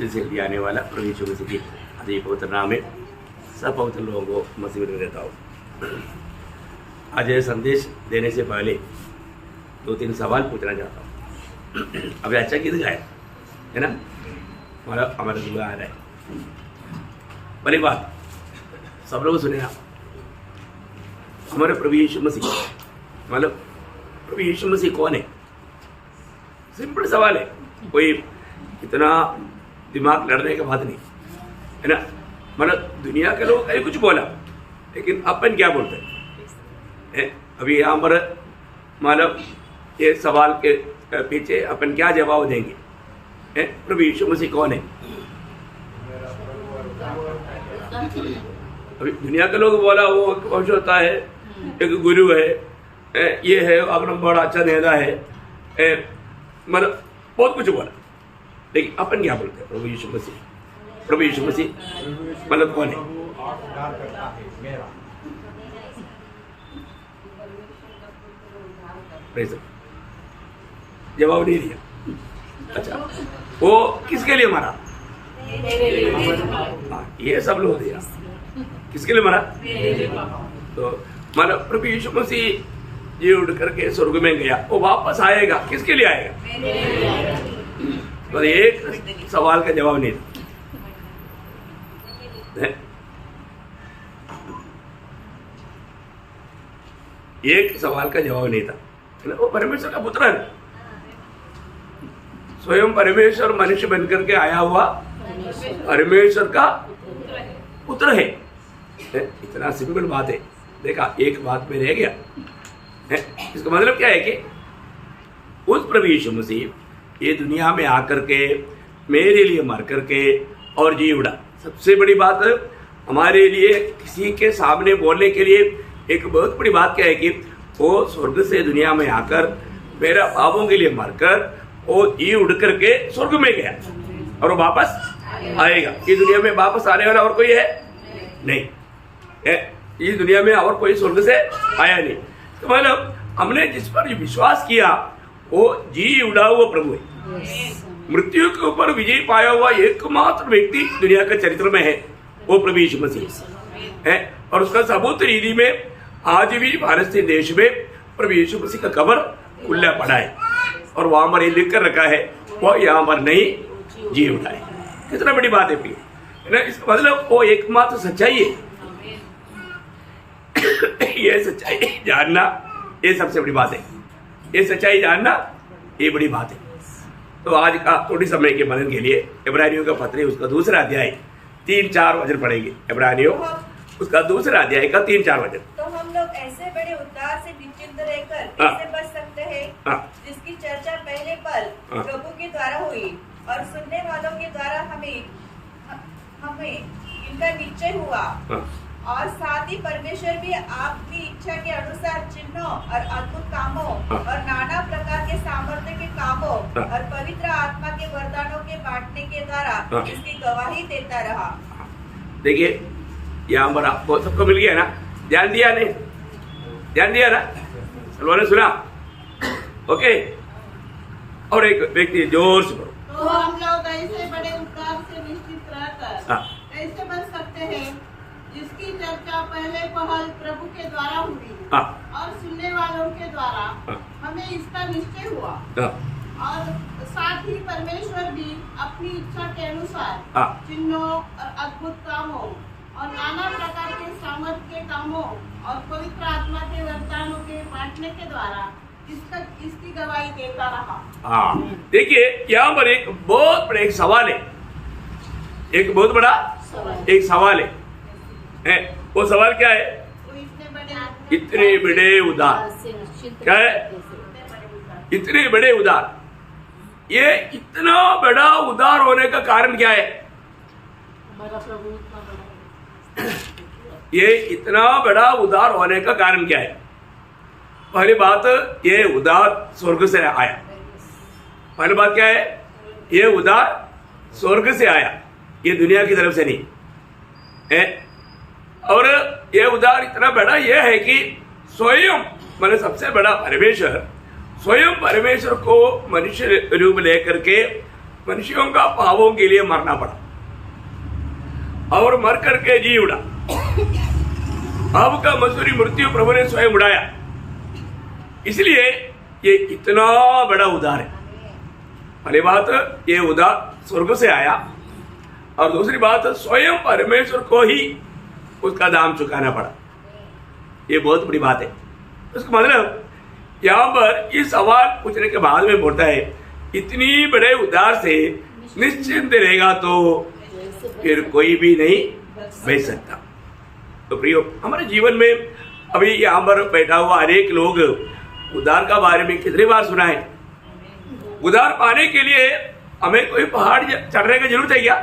से लिया आने वाला प्रभु यीशु मसीह की अति पवित्र नाम में सब पवित्र लोगों को मसीह में देता हूँ। आज यह संदेश देने से पहले 2-3 सवाल पूछना चाहता हूँ। अभी अच्छा गीत गाया है ना, हमारा दुआ आ रहा है। पहली बात सब लोग सुने ना, हमारे प्रभु यीशु मसीह मतलब प्रभु यीशु मसीह कौन है? सिंपल सवाल है, कोई इतना दिमाग लड़ने की बात नहीं है ना। मतलब दुनिया के लोग कुछ बोला, लेकिन अपन क्या बोलते हैं? अभी यहाँ पर मतलब ये सवाल के पीछे अपन क्या जवाब देंगे? प्रभु यीशु मसीह कौन है? अभी दुनिया के लोग बोला वो कौन होता है, एक गुरु है, ये है अपना बड़ा अच्छा नेता है, मतलब बहुत कुछ बोला, लेकिन अपन क्या बोलते हैं? प्रभु यीशु मसीह। प्रभु यीशु मसीह मतलब कौन है? जवाब नहीं दिया। अच्छा, वो किसके लिए मरा? ये सब लोग दिया, किसके लिए मरा? तो मतलब प्रभु यीशु मसीह जी उड़ करके स्वर्ग में गया, वो वापस आएगा, किसके लिए आएगा? तो एक सवाल का जवाब नहीं था। एक सवाल का जवाब नहीं था। वो परमेश्वर का पुत्र है, स्वयं परमेश्वर मनुष्य बनकर के आया हुआ परमेश्वर का पुत्र है। इतना सिंपल बात है। देखा, एक बात में रह गया। इसका मतलब क्या है कि उस प्रभु यीशु मसीह ये दुनिया में आकर के मेरे लिए मर करके और जी उड़ा। सबसे बड़ी बात हमारे लिए किसी के सामने बोलने के लिए एक बहुत बड़ी बात क्या है कि वो स्वर्ग से दुनिया में आकर मेरा पापों के लिए मरकर वो जी उड़ करके स्वर्ग में गया और वो वापस आएगा। ये दुनिया में वापस आने वाला और कोई है नहीं। इस दुनिया में और कोई स्वर्ग से आया नहीं। तो मतलब हमने जिस पर विश्वास किया वो जी उड़ा हुआ प्रभु है। मृत्यु के ऊपर विजय पाया हुआ एकमात्र व्यक्ति दुनिया के चरित्र में है, वो प्रभु यीशु मसीह है। और उसका सबूत रीति में आज भी भारत के देश में प्रभु यीशु मसीह का कब्र खुला पड़ा है और वहां पर ये लिख कर रखा है वो यहाँ पर नहीं जी उठा है। कितना बड़ी बात है प्रिय, है ना। इसका मतलब वो एकमात्र सच्चाई है। ये सच्चाई जानना ये सबसे बड़ी बात है। ये सच्चाई जानना ये बड़ी बात है। तो आज का थोड़ी समय के मनन के लिए इब्रानियों का पत्र उसका दूसरा अध्याय 3-4 वचन पढ़ेंगे। इब्रानियों उसका दूसरा अध्याय का 3-4 वचन। तो हम लोग ऐसे बड़े उद्धार से निश्चिंत रहकर कैसे बच सकते हैं, जिसकी चर्चा पहले पल प्रभु के द्वारा हुई और सुनने वालों के द्वारा हमें इनका निश्चय हुआ। और साथ ही परमेश्वर भी आपकी इच्छा के अनुसार चिन्हों और अद्भुत कामों और नाना प्रकार के सामर्थ्य के कामों और पवित्र आत्मा के वरदानों के बांटने के द्वारा इसकी गवाही देता रहा। देखिए यहाँ पर आपको सबको मिल गया ना, ध्यान दिया नहीं? ध्यान दिया ना? सलवा ने सुना? ओके। और एक व्यक्ति जोर से बोलो। तो हम लोग ऐसे बड़े उद्धार से निश्चित रहकर कैसे बच सकते हैं, जिसकी चर्चा पहले पहल प्रभु के द्वारा हुई और सुनने वालों के द्वारा हमें इसका निश्चय हुआ। और साथ ही परमेश्वर भी अपनी इच्छा के अनुसार चिन्हों और अद्भुत कामों और नाना प्रकार के सामर्थ्य के कामों और पवित्र आत्मा के वरदानों के बांटने के द्वारा इसकी गवाही देता रहा। देखिए यहाँ पर एक बहुत बड़ा एक सवाल है, एक बहुत बड़ा एक सवाल है। वो सवाल क्या है? इतने बड़े उदार क्या है? इतने बड़े उदार, ये इतना बड़ा उदार होने का कारण क्या है? ये इतना बड़ा उदार होने का कारण क्या है? पहली बात, ये उदार स्वर्ग से आया। पहली बात क्या है? ये उदार स्वर्ग से आया, ये दुनिया की तरफ से नहीं है। और ये उदार इतना बड़ा ये है कि स्वयं मैंने सबसे बड़ा परमेश्वर स्वयं परमेश्वर को मनुष्य रूप लेकर के मनुष्यों का पापों के लिए मरना पड़ा और मर करके जी उड़ा। पाप का मजदूरी मृत्यु प्रभु ने स्वयं उड़ाया, इसलिए ये इतना बड़ा उद्धार है। पहली बात ये उद्धार स्वर्ग से आया, और दूसरी बात स्वयं परमेश्वर को ही उसका दाम चुकाना पड़ा। ये बहुत बड़ी बात है। उसका मतलब यहाँ पर ये सवाल पूछने के बाद में बोलता है, इतनी बड़े उद्धार से निश्चिंत रहेगा तो फिर कोई भी नहीं बच सकता। तो प्रियो, हमारे जीवन में अभी यहाँ पर बैठा हुआ अनेक लोग उद्धार का बारे में कितनी बार सुना है? उद्धार पाने के लिए हमें कोई पहाड़ चढ़ने की जरूरत है क्या?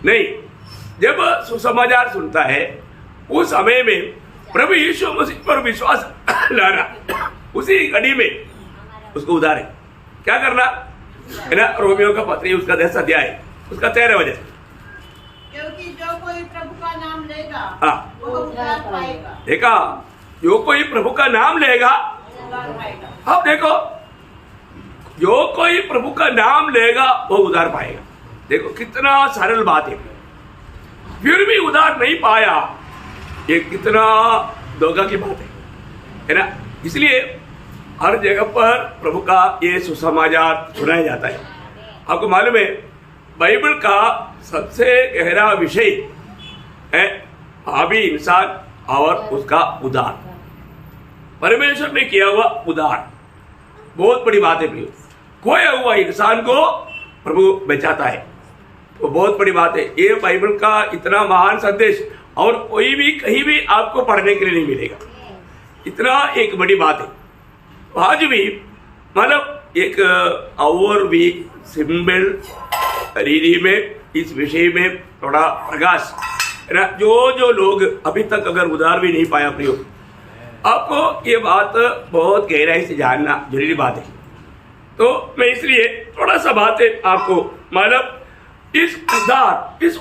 नहीं। जब सुसमाचार सुनता है उस समय में प्रभु यीशु मसीह पर विश्वास लाना, उसी घड़ी में उसको उद्धार है। क्या करना है ना? रोमियो का पत्री उसका 10 अध्याय उसका 13 वचन, क्योंकि जो कोई प्रभु का नाम लेगा वो उद्धार पाएगा। देखा, जो कोई प्रभु का नाम लेगा उद्धार पाएगा। अब देखो, जो कोई प्रभु का नाम लेगा वो उद्धार पाएगा। देखो कितना सरल बात है। फिर भी उद्धार नहीं पाया, ये कितना धोखा की बात है ना? इसलिए हर जगह पर प्रभु का ये सुसमाचार सुनाया जाता है। आपको मालूम है, बाइबल का सबसे गहरा विषय है पापी इंसान और उसका उद्धार। परमेश्वर ने किया हुआ उद्धार बहुत बड़ी बात है प्रियो। खोया हुआ इंसान को प्रभु बचाता है, तो बहुत बड़ी बात है। ये बाइबल का इतना महान संदेश और कोई भी कहीं भी आपको पढ़ने के लिए नहीं मिलेगा। इतना एक बड़ी बात है। आज भी मतलब एक और भी सिंबल रीति में इस विषय में थोड़ा प्रकाश है ना। जो लोग अभी तक अगर उद्धार भी नहीं पाया प्रियो, आपको ये बात बहुत गहराई से जानना जरूरी बात है। तो मैं इसलिए थोड़ा सा बात है आपको, मतलब इस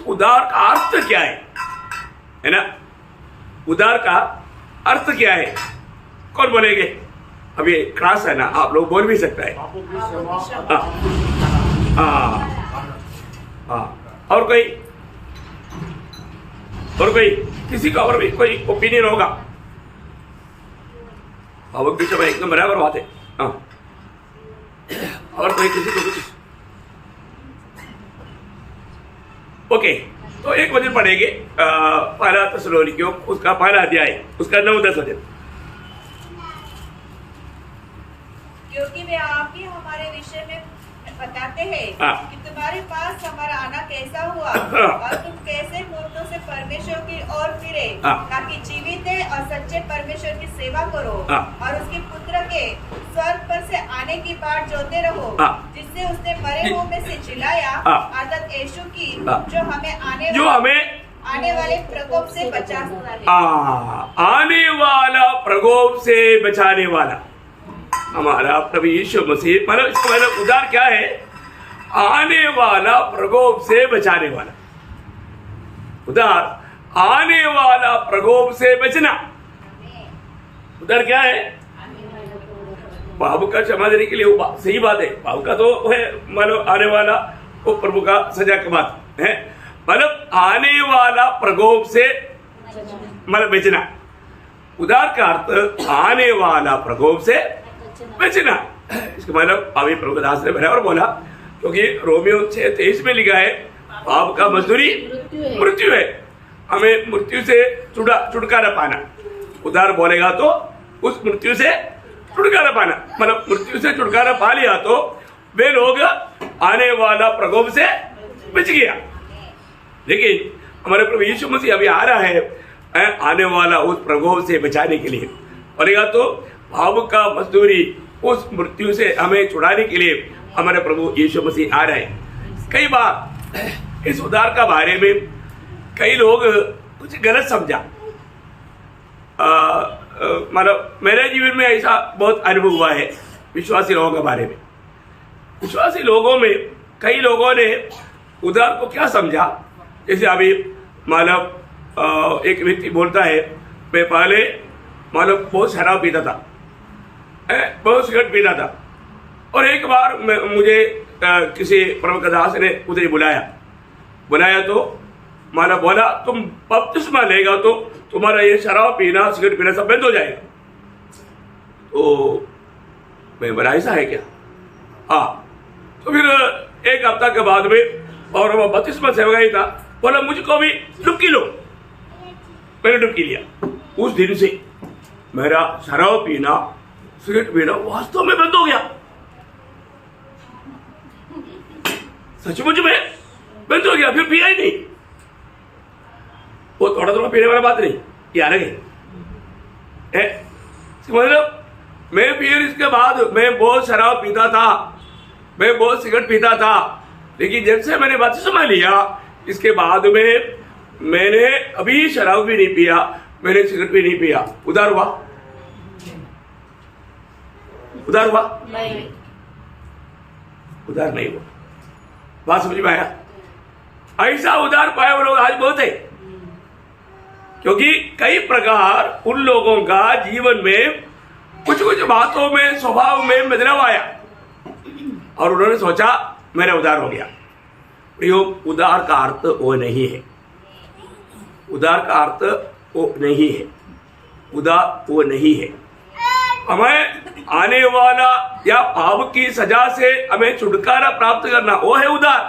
उद्धार का अर्थ क्या है ना? उद्धार का अर्थ क्या है? कौन बोलेंगे? अब ये क्लास है ना, आप लोग बोल भी सकता है। और कोई किसी का और भी कोई ओपिनियन होगा? अब बीच में एकदम बराबर बात है। और कोई किसी को कुछ? ओके, तो एक वचन पढ़ेंगे, पहला थिस्सलुनीकियों उसका पहला अध्याय उसका 9-10 वचन। क्योंकि वे आप ही हमारे विषय में बताते हैं कि तुम्हारे पास हमारा आना कैसा हुआ और तुम कैसे मूर्तों से परमेश्वर की ओर फिरे, ताकि जीवित और सच्चे परमेश्वर की सेवा करो और उसके पुत्र के स्वर्ग पर से आने की बाट जोते रहो, जिससे उसने मरे हुओं में से जिलाया, अर्थात यीशु की, जो हमें आने वाले प्रकोप से आने वाला प्रकोप से बचाने वाला हमारा प्रभु यीशु मसीह। मतलब इसका मतलब उद्धार क्या है? आने वाला प्रकोप से बचाने वाला। उद्धार आने वाला प्रकोप से बचना। उद्धार क्या है? पाप का क्षमा देने के लिए सही बात है। पाप का तो है मतलब आने वाला वो प्रभु का सजा की बात है। मतलब आने वाला प्रकोप से मतलब बचना। उद्धार का अर्थ आने वाला प्रकोप से बचना। इसका मतलब अभी प्रभु दास ने बराबर बोला, क्योंकि रोमियो 6:23 में लिखा है पाप का मजदूरी मृत्यु है। हमें मृत्यु से छुटकारा पाना। उद्धार बोलेगा तो उस मृत्यु से छुटकारा पाना, मतलब मृत्यु से छुटकारा पा लिया तो वे लोग आने वाला प्रकोप से बच गया। लेकिन हमारे प्रभु यीशु मसीह अभी आ रहा है आने वाला उस प्रकोप से बचाने के लिए। बोलेगा तो पाप का मजदूरी उस मृत्यु से हमें छुड़ाने के लिए हमारे प्रभु यीशु मसीह आ रहे हैं। कई बार इस उद्धार का बारे में कई लोग कुछ गलत समझा। मतलब मेरे जीवन में ऐसा बहुत अनुभव हुआ है विश्वासी लोगों के बारे में। विश्वासी लोगों में कई लोगों ने उद्धार को क्या समझा, जैसे अभी मतलब एक व्यक्ति बोलता है मैं पहले मतलब बहुत शराब पीता था, बहुत सिगरेट पीता था, और एक बार मुझे किसी प्रमुख दास ने उधर बुलाया तो माना बोला तुम बपतिस्मा लेगा तो तुम्हारा ये शराब पीना सिगरेट पीना सब बंद हो जाएगा। तो मैं बोला ऐसा है क्या? हाँ। तो फिर एक हफ्ता के बाद में और वो बपतिस्मा सेवक ही था, बोला मुझको भी डुबकी लो। मैंने डुबकी लिया। उस दिन से मेरा शराब पीना सिगरेट पीना वास्तव में बंद हो गया, सचमुच में बंद हो गया। फिर पिया ही नहीं। वो थोड़ा थोड़ा पीने वाला बात नहीं, ये अलग है। मतलब मैं फिर इसके बाद मैं बहुत शराब पीता था, मैं बहुत सिगरेट पीता था, लेकिन जब से मैंने बपतिस्मा लिया इसके बाद में मैंने अभी शराब भी नहीं पिया, मैंने सिगरेट भी नहीं पिया। उधार हुआ? उधार हुआ? नहीं, उधार नहीं हुआ। बात समझ में आया? ऐसा उधार पाए वो लोग आज बहुत है, क्योंकि कई प्रकार उन लोगों का जीवन में कुछ कुछ बातों में स्वभाव में बदलाव आया और उन्होंने सोचा मेरा उधार हो गया। उधार का अर्थ वो नहीं है, उधार का अर्थ वो नहीं है, उधार वो नहीं है। हमें आने वाला या पाप की सजा से हमें छुटकारा प्राप्त करना वो है उधार।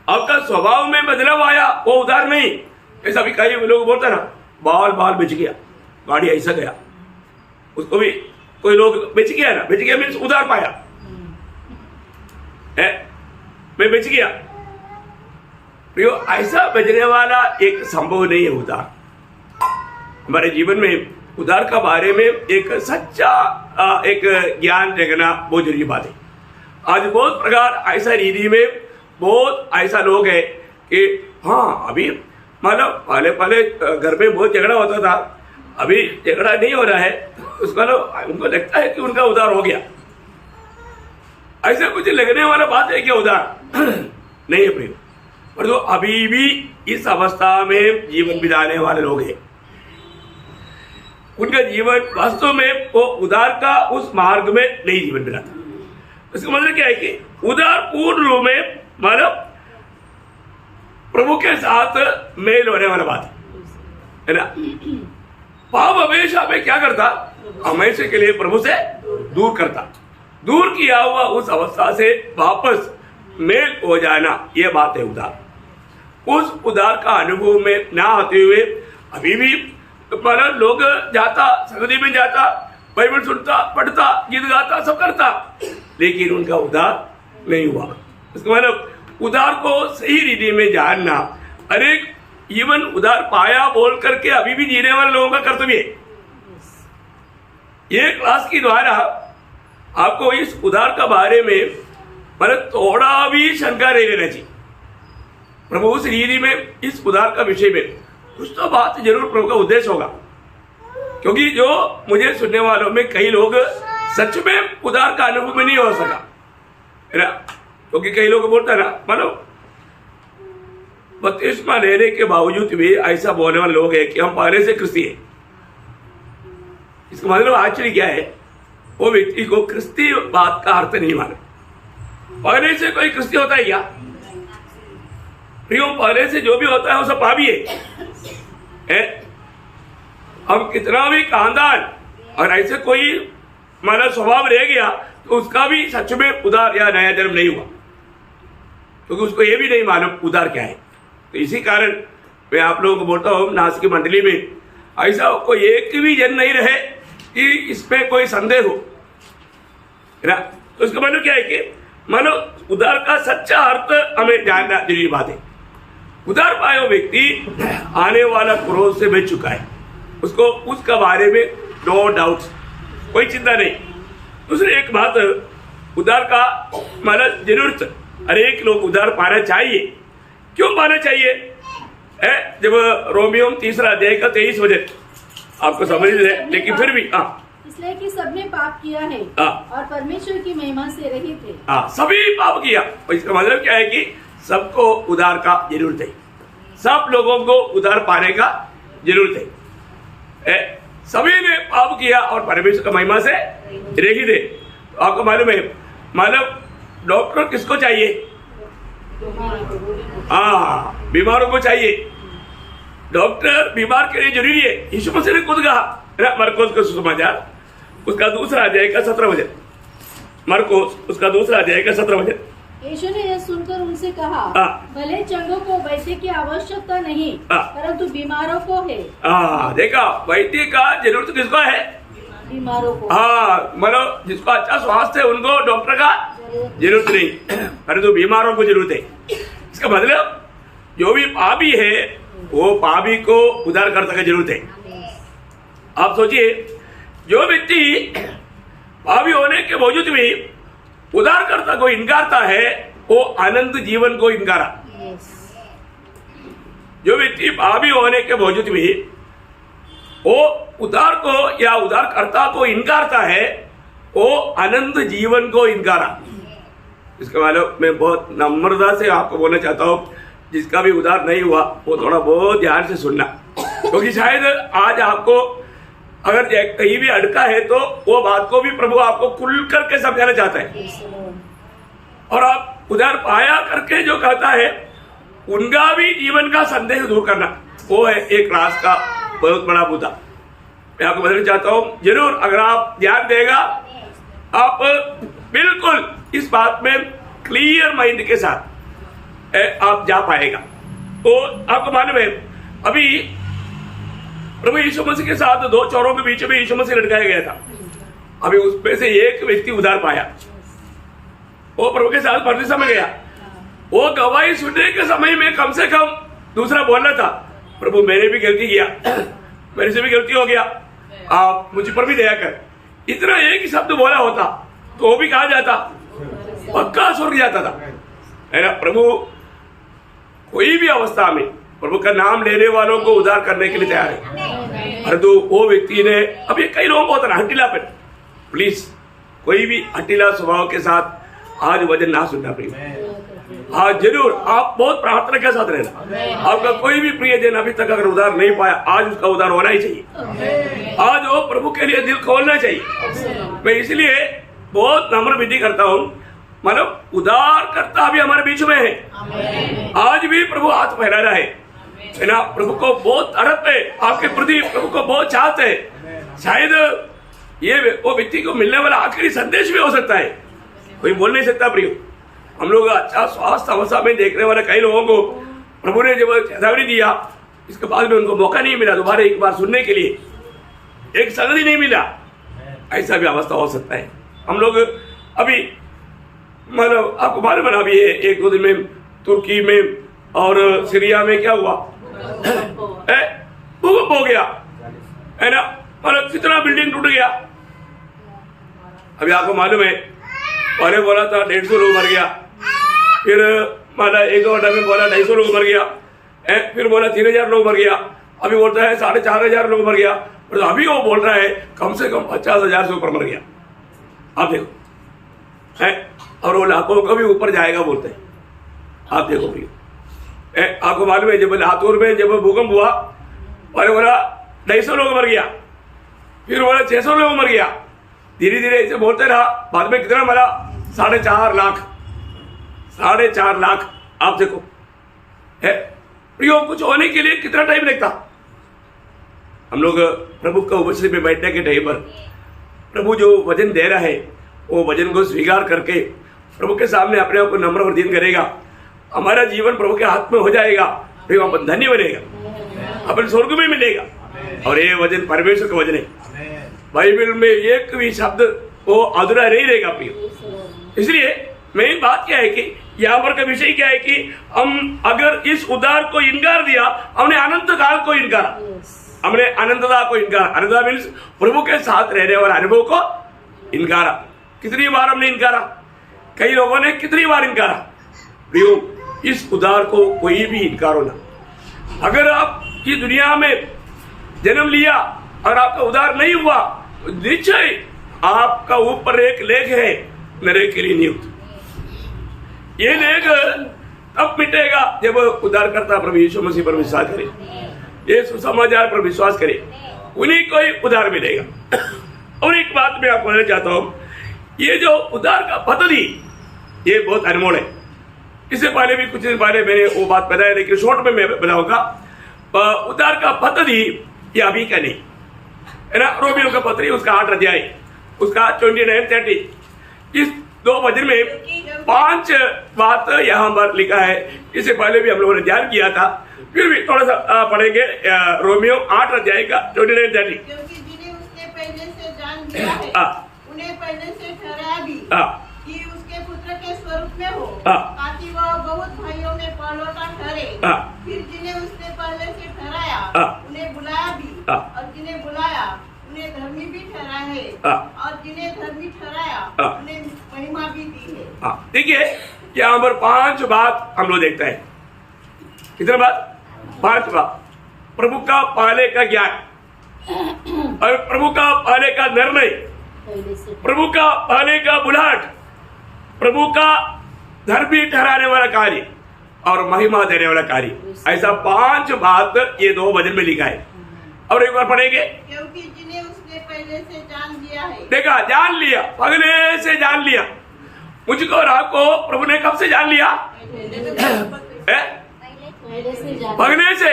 आपका स्वभाव में बदलाव आया वो उधार नहीं। ऐसा भी कई लोग बोलते ना, बाल बेच गया, गाड़ी ऐसा गया, उसको भी कोई लोग बेच गया ना, बेच गया मीन्स उधार पाया है, मैं बेच गया। ऐसा बेचने वाला एक संभव नहीं है उधार। हमारे जीवन में उधार का बारे में एक सच्चा एक ज्ञान रखना बहुत जरूरी बात है। आज बहुत प्रकार ऐसा रीति में बहुत ऐसा लोग है कि हाँ अभी मतलब पहले घर में बहुत झगड़ा होता था, अभी झगड़ा नहीं हो रहा है, उसको उनको लगता है कि उनका उधार हो गया। ऐसा कुछ लगने वाला बात है क्या? उधार नहीं है प्रिय, पर जो अभी भी इस अवस्था में जीवन बिताने वाले लोग हैं, उनका जीवन वास्तव में वो उधार का उस मार्ग में नहीं जीवन बिताता। इसका मतलब क्या है कि उधार पूर्ण रूप में मतलब प्रभु के साथ मेल होने वाला बात है ना। पाप हमेशा में क्या करता? हमेशा के लिए प्रभु से दूर करता। दूर किया हुआ उस अवस्था से वापस मेल हो जाना, यह बात है उधार। उस उधार का अनुभव में ना आते हुए अभी भी लोग जाता, संगति में जाता, बाइबल सुनता, पढ़ता, गीत गाता, सब करता, लेकिन उनका उधार नहीं हुआ। इसका मतलब उधार को सही रीति में जानना, अनेक जीवन उधार पाया बोल करके अभी भी जीने वाले लोगों का कर्तव्य है। ये क्लास के द्वारा आपको इस उधार का बारे में मतलब थोड़ा भी शंका नहीं लेना चाहिए। प्रभु उस रीति में इस उधार का विषय में कुछ तो बात जरूर प्रभु का उद्देश्य होगा, क्योंकि जो मुझे सुनने वालों में कई लोग सच में उधार का अनुभव में नहीं हो सका है ना, क्योंकि कई लोग बोलता ना मतलब बपतिस्मा लेने के बावजूद भी ऐसा बोलने वाले लोग हैं कि हम पहले से क्रिस्ती है। इसका मतलब आश्चर्य क्या है? वो व्यक्ति को क्रिस्ती बात का अर्थ नहीं मालूम। पहले से कोई क्रिस्ती होता है क्या? पहले से जो भी होता है वो सब पापी है। हम कितना भी खानदान और ऐसे कोई मानव स्वभाव रह गया तो उसका भी सच में उधार या नया जन्म नहीं हुआ, क्योंकि उसको ये भी नहीं मालूम उधार क्या है। तो इसी कारण मैं आप लोगों को बोलता हूँ, नासिक की मंडली में ऐसा कोई एक भी जन नहीं रहे कि इसमें कोई संदेह हो, है ना। तो इसका मतलब क्या है कि मानो उधार का सच्चा अर्थ हमें जानना जरूरी बात है। उधार पाया व्यक्ति आने वाला क्रोध से बच चुका है, उसको उसका बारे में नो डाउट, कोई चिंता नहीं। दूसरी एक बात, उधार का मतलब जरूरत, अनेक लोग उधार पाना चाहिए। क्यों पाना चाहिए? जब रोमियो 3 अध्याय का 23 वचन आपको समझ रहे, लेकिन फिर भी इसलिए कि सबने पाप किया है और परमेश्वर की महिमा से रहित है। सभी पाप किया। इसका मतलब क्या है कि सबको उधार का जरूरत है, सब लोगों को उधार पाने का जरूरत है। सभी ने पाप किया और परमेश्वर की महिमा से रहित है। आपको मालूम है, मानव डॉक्टर किसको चाहिए? हाँ, बीमारों को चाहिए। डॉक्टर बीमार के लिए जरूरी है। यीशु मसीह ने खुद कहा, मरकोस का सुसमाचार उसका 2 अध्याय का 17 वचन, मरकोस उसका 2 अध्याय का 17 वचन। यीशु ने यह सुनकर उनसे कहा, भले चंगों को वैद्य की आवश्यकता नहीं, परंतु बीमारों को है। देखा, वैद्य का जरूरत किसको है? बीमारों को। मतलब जिसको अच्छा स्वास्थ्य है उनको डॉक्टर का जरूरत नहीं, परंतु बीमारों को जरूरत है। इसका मतलब जो भी पापी है वो पापी को उद्धारकर्ता की जरूरत है। आप सोचिए, जो व्यक्ति पापी होने के बावजूद भी उद्धारकर्ता को इनकारता है वो अनंत जीवन को इनकारा। जो व्यक्ति पापी होने के बावजूद भी वो उद्धार को या उद्धारकर्ता को इनकारता है वो अनंत जीवन को इनकारा। इसके मतलब मैं बहुत नम्रता से आपको बोलना चाहता हूँ, जिसका भी उद्धार नहीं हुआ वो थोड़ा बहुत ध्यान से सुनना, क्योंकि शायद आज आपको अगर कहीं भी अड़का है तो वो बात को भी प्रभु आपको खुल करके समझाना चाहता है। और आप उद्धार पाया करके जो कहता है उनका भी जीवन का संदेश दूर करना, वो है एक रास का बहुत बड़ा मुद्दा। मैं आपको बताना चाहता हूँ, जरूर अगर आप ध्यान देगा आप बिल्कुल इस बात में क्लियर माइंड के साथ आप जा पाएगा। तो आपको मालूम है, अभी प्रभु यीशु मसीह के साथ 2 चोरों के बीच में यीशु मसीह लटकाया गया था। अभी उसमें से एक व्यक्ति उद्धार पाया, वो प्रभु के साथ परदेश में गया। वो गवाही सुनने के समय में कम से कम दूसरा बोलना था, प्रभु मैंने भी गलती किया, मेरे से भी गलती हो गया, आप मुझ पर भी दया कर। इतना एक ही शब्द बोला होता तो वो भी कहा जाता, पक्का स्वर्ग जाता था, है ना। प्रभु कोई भी अवस्था में प्रभु का नाम लेने वालों को उद्धार करने के लिए तैयार है। परंतु वो व्यक्ति ने, अब ये कई लोगों को होता है हटीलापन, प्लीज कोई भी हटीला स्वभाव के साथ आज वचन ना सुनना प्रिय। हाँ जरूर आप बहुत प्रार्थना के साथ रहना। आपका कोई भी प्रियजन अभी तक अगर उद्धार नहीं पाया, आज उसका उद्धार होना ही चाहिए। आज वो प्रभु के लिए दिल खोलना चाहिए। मैं इसलिए बहुत नम्र विनती करता हूँ, मतलब उद्धार करता भी हमारे बीच में है। आज भी प्रभु हाथ फैला रहा है ना। प्रभु को बहुत तड़प है आपके प्रति, प्रभु को बहुत चाहते है। शायद ये वो व्यक्ति को मिलने वाला आखिरी संदेश भी हो सकता है, कोई बोल नहीं सकता प्रियो। हम लोग अच्छा स्वास्थ्य अवस्था में देखने वाले कई लोगों को प्रभु ने जब चेतावनी दिया, इसके बाद में उनको मौका नहीं मिला दोबारा एक बार सुनने के लिए, एक संगति नहीं मिला, ऐसा भी अवस्था हो सकता है। हम लोग अभी मतलब आपको मालूम है, अभी एक 2 दिन में तुर्की में और सीरिया में क्या हुआ, भूकंप हो गया है ना, मतलब कितना बिल्डिंग टूट गया। अभी आपको मालूम है, पहले बोला था 150 लोग मर गया, फिर मतलब 1-2 घंटा में बोला 250 लोग मर गया, फिर बोला 3000 लोग मर गया, अभी बोलता है 4500 लोग मर गया, और अभी वो बोल रहा है कम से कम 50,000 से ऊपर मर गया। आप देखो है, और वो लाखों का भी ऊपर जाएगा बोलते हैं। आप देखो भैया, आपको मालूम है जब लातूर में जब भूकंप हुआ, पहले बोला 250 लोग मर गया, फिर बोला 600 लोग मर गया, धीरे धीरे ऐसे बोलते रहा। बाद में कितना मरा, 4.5 लाख, 4.5 लाख। आप देखो है प्रियो, कुछ होने के लिए कितना टाइम लगता। हम लोग प्रभु का उपस्थिति में बैठने के टाइम पर प्रभु जो वचन दे रहा है वो वचन को स्वीकार करके प्रभु के सामने अपने आप को नम्र और दीन करेगा, हमारा जीवन प्रभु के हाथ में हो जाएगा, फिर अपन धन्य बनेगा, अपन स्वर्ग में मिलेगा। और ये वचन परमेश्वर का वचन है। बाइबल में एक भी शब्द वो अधूरा नहीं रहेगा प्रियो। इसलिए मेन बात क्या है कि यहाँ पर का विषय क्या है कि हम अगर इस उद्धार को इनकार दिया, हमने अनंत काल को इनकारा, हमने अनंतता को इनकारा। अनंतता मीन्स प्रभु के साथ रहने वाला अनुभव को इनकारा। कितनी बार हमने इनकारा, कई लोगों ने कितनी बार इनकारा प्रियो। इस उद्धार को कोई भी इनकारो ना। अगर आप ये दुनिया में जन्म लिया और आपका उद्धार नहीं हुआ, निश्चय आपका ऊपर एक लेख है, नरक के लिए नियुक्त। ये लेख तब मिटेगा जब उद्धारकर्ता प्रभु यीशु मसीह पर विश्वास करे, ये सुसमाचार पर विश्वास करे, उन्हीं को ही उद्धार मिलेगा। और एक बात मैं आपको कहना चाहता हूं, ये जो उद्धार का पद्धति ये बहुत अनमोल है। इससे पहले भी कुछ दिन पहले मैंने वो बात बताया, लेकिन शॉर्ट में मैं बताऊंगा। उद्धार का पत्र ये अभी का नहीं है ना। रोमियो का पत्र उसका 8 अध्याय उसका 29-30 इस 2 वचन में 5 बात यहाँ पर लिखा है। इससे पहले भी हम लोगों ने ध्यान किया था, फिर भी थोड़ा सा पढ़ेंगे। रोमियो 8 अध्याय का 29-30। क्योंकि जिन्हें उसने पहले से जान लिया है उन्हें पहले से ठहराया भी कि उसके पुत्र के स्वरूप में हो, ताकि वह बहुत भाइयों में पहलौठा ठहरे। फिर जिन्हें उसने पहले से ठहराया उन्हें बुलाया भी, और जिन्हें बुलाया उन्हें धर्मी भी ठहराया है, और जिन्हें धर्मी ठहराया उन्हें महिमा भी दी है। देखिए यहाँ पर 5 बात हम लोग देखते हैं। कितने बात? 5 बात। प्रभु का पहले का ज्ञान और प्रभु का पहले का निर्णय, प्रभु का पहले का बुलाहट, प्रभु का धर्मी ठहराने वाला कार्य और महिमा देने वाला कार्य। ऐसा 5 बात ये 2 वचन में लिखा है। और एक बार पढ़ेंगे। क्योंकि जिन्हें उसने पहले से जान लिया है। देखा, जान लिया, पहले से जान लिया। मुझको और आपको प्रभु ने कब से जान लिया? पहले से।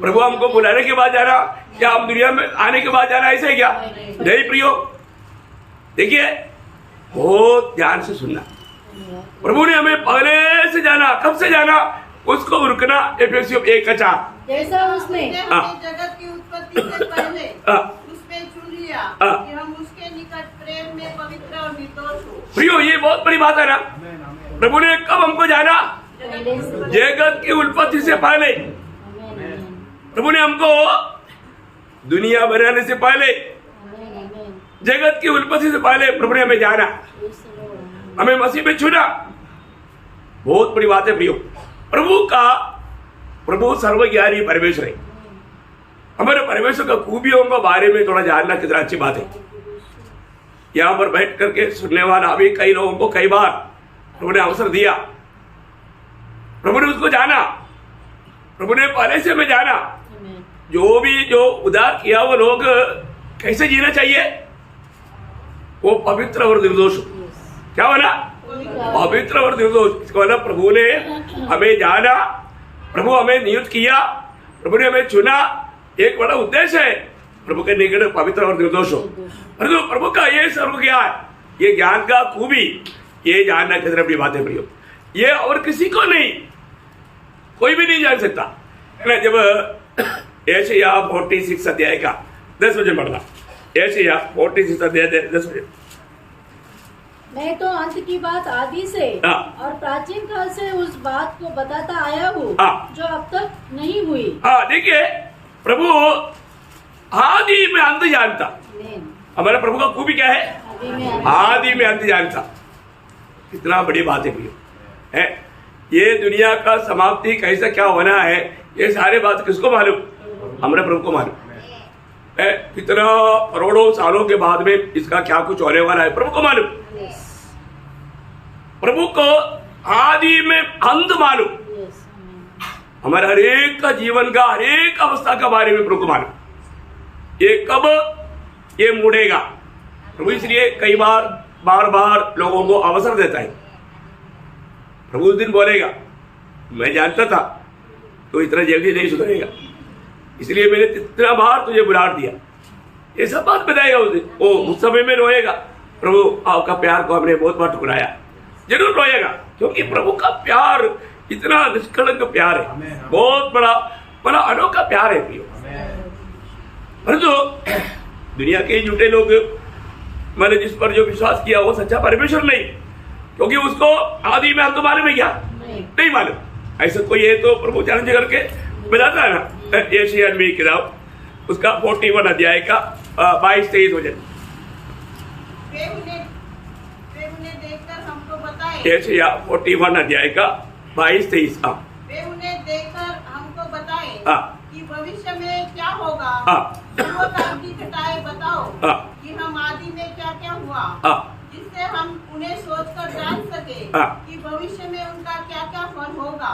प्रभु हमको बुलाने के बाद जाना, क्या हम दुनिया में आने के बाद जाना, ऐसे है क्या? नहीं प्रियो, देखिए बहुत ध्यान से सुनना। प्रभु ने हमें पहले से जाना। कब से जाना? उसको रुकना। एफेसियों 1:4। जैसा उसने जगत की उत्पत्ति से पहले उसमें चुन लिया कि हम उसके निकट प्रेम में पवित्र और निर्दोष हो। प्रियो, ये बहुत बड़ी बात है ना। प्रभु ने कब हमको जाना? जगत की उत्पत्ति से पहले। प्रभु ने हमको दुनिया बनाने से पहले, जगत की उत्पत्ति से पहले प्रभु ने हमें जाना, हमें मसीह में चुना। बहुत बड़ी बात है प्रियो। प्रभु सर्वज्ञानी परमेश्वर है। हमारे परमेश्वर का खूबियों के बारे में थोड़ा जानना कितना अच्छी बात है। यहाँ पर बैठ करके सुनने वाला अभी कई लोगों को कई बार प्रभु ने अवसर दिया। प्रभु ने उसको जाना, प्रभु ने पहले से हमें जाना। जो उद्धार किया वो लोग कैसे जीना चाहिए? वो पवित्र और निर्दोष। क्या बोला? पवित्र और निर्दोष। इसको बोला प्रभु ने हमें जाना, प्रभु हमें नियुक्त किया, प्रभु ने हमें चुना। एक बड़ा उद्देश्य है प्रभु के निकट पवित्र और निर्दोष हो। परंतु प्रभु का ये सर्व ज्ञान, ये ज्ञान का खूबी, ये जानना कितनी बड़ी बात है प्रियो। ये और किसी को नहीं, कोई भी नहीं जान सकता है ना। जब यशायाह 46 अध्याय का 10 वचन पढ़ना। यशायाह 46 अध्याय 10 वचन। मैं तो अंत की बात आदि से और प्राचीन काल से उस बात को बताता आया हूँ जो अब तक नहीं हुई। देखिए, प्रभु आदि में अंत जानता। हमारा प्रभु का खूबी क्या है? आदि में अंत जानता। कितना बड़ी बात है भैया है। ये दुनिया का समाप्ति कैसा क्या होना है, ये सारे बात किसको मालूम? हमारे प्रभु को मालूम है। कितना करोड़ों सालों के बाद में इसका क्या कुछ होने वाला है, प्रभु को मालूम। प्रभु को आदि में अंत मालूम। हमारे हरेक का जीवन का हरेक अवस्था के बारे में प्रभु को मालूम। ये कब ये मुड़ेगा, प्रभु इसलिए कई बार लोगों को अवसर देता है। प्रभु उस दिन बोलेगा, मैं जानता था तो इतना जल्दी नहीं सुधरेगा, इसलिए मैंने इतना बार तुझे बुला दिया। ये सब बात बताएगा उस दिन। वो उस समय में रोएगा, प्रभु आपका प्यार को हमने बहुत बार ठुकराया। जरूर रोएगा, क्योंकि प्रभु का प्यार इतना निष्कलंक प्यार है, बहुत बड़ा अनोखा प्यार है प्रियो। परंतु दुनिया के झूठे लोग, मैंने जिस पर जो विश्वास किया वो सच्चा परमेश्वर नहीं, क्योंकि उसको आदि में अंत मालूम है क्या? नहीं मालूम। ऐसा कोई है तो प्रभु चैलेंज करके बताता है ना। यशायाह में किताब उसका 41 अध्याय का 22-23 वचन। वे उन्हें देखकर हमको बताए। यशायाह 41 अध्याय का 22-23। वे उन्हें देखकर हमको बताए कि भविष्य में क्या होगा। पूर्व काल की घटनाएं बताओ कि हम आदि में क्या क्या हुआ, जिससे हम उन्हें सोचकर जान सके कि भविष्य में उनका क्या क्या फल होगा,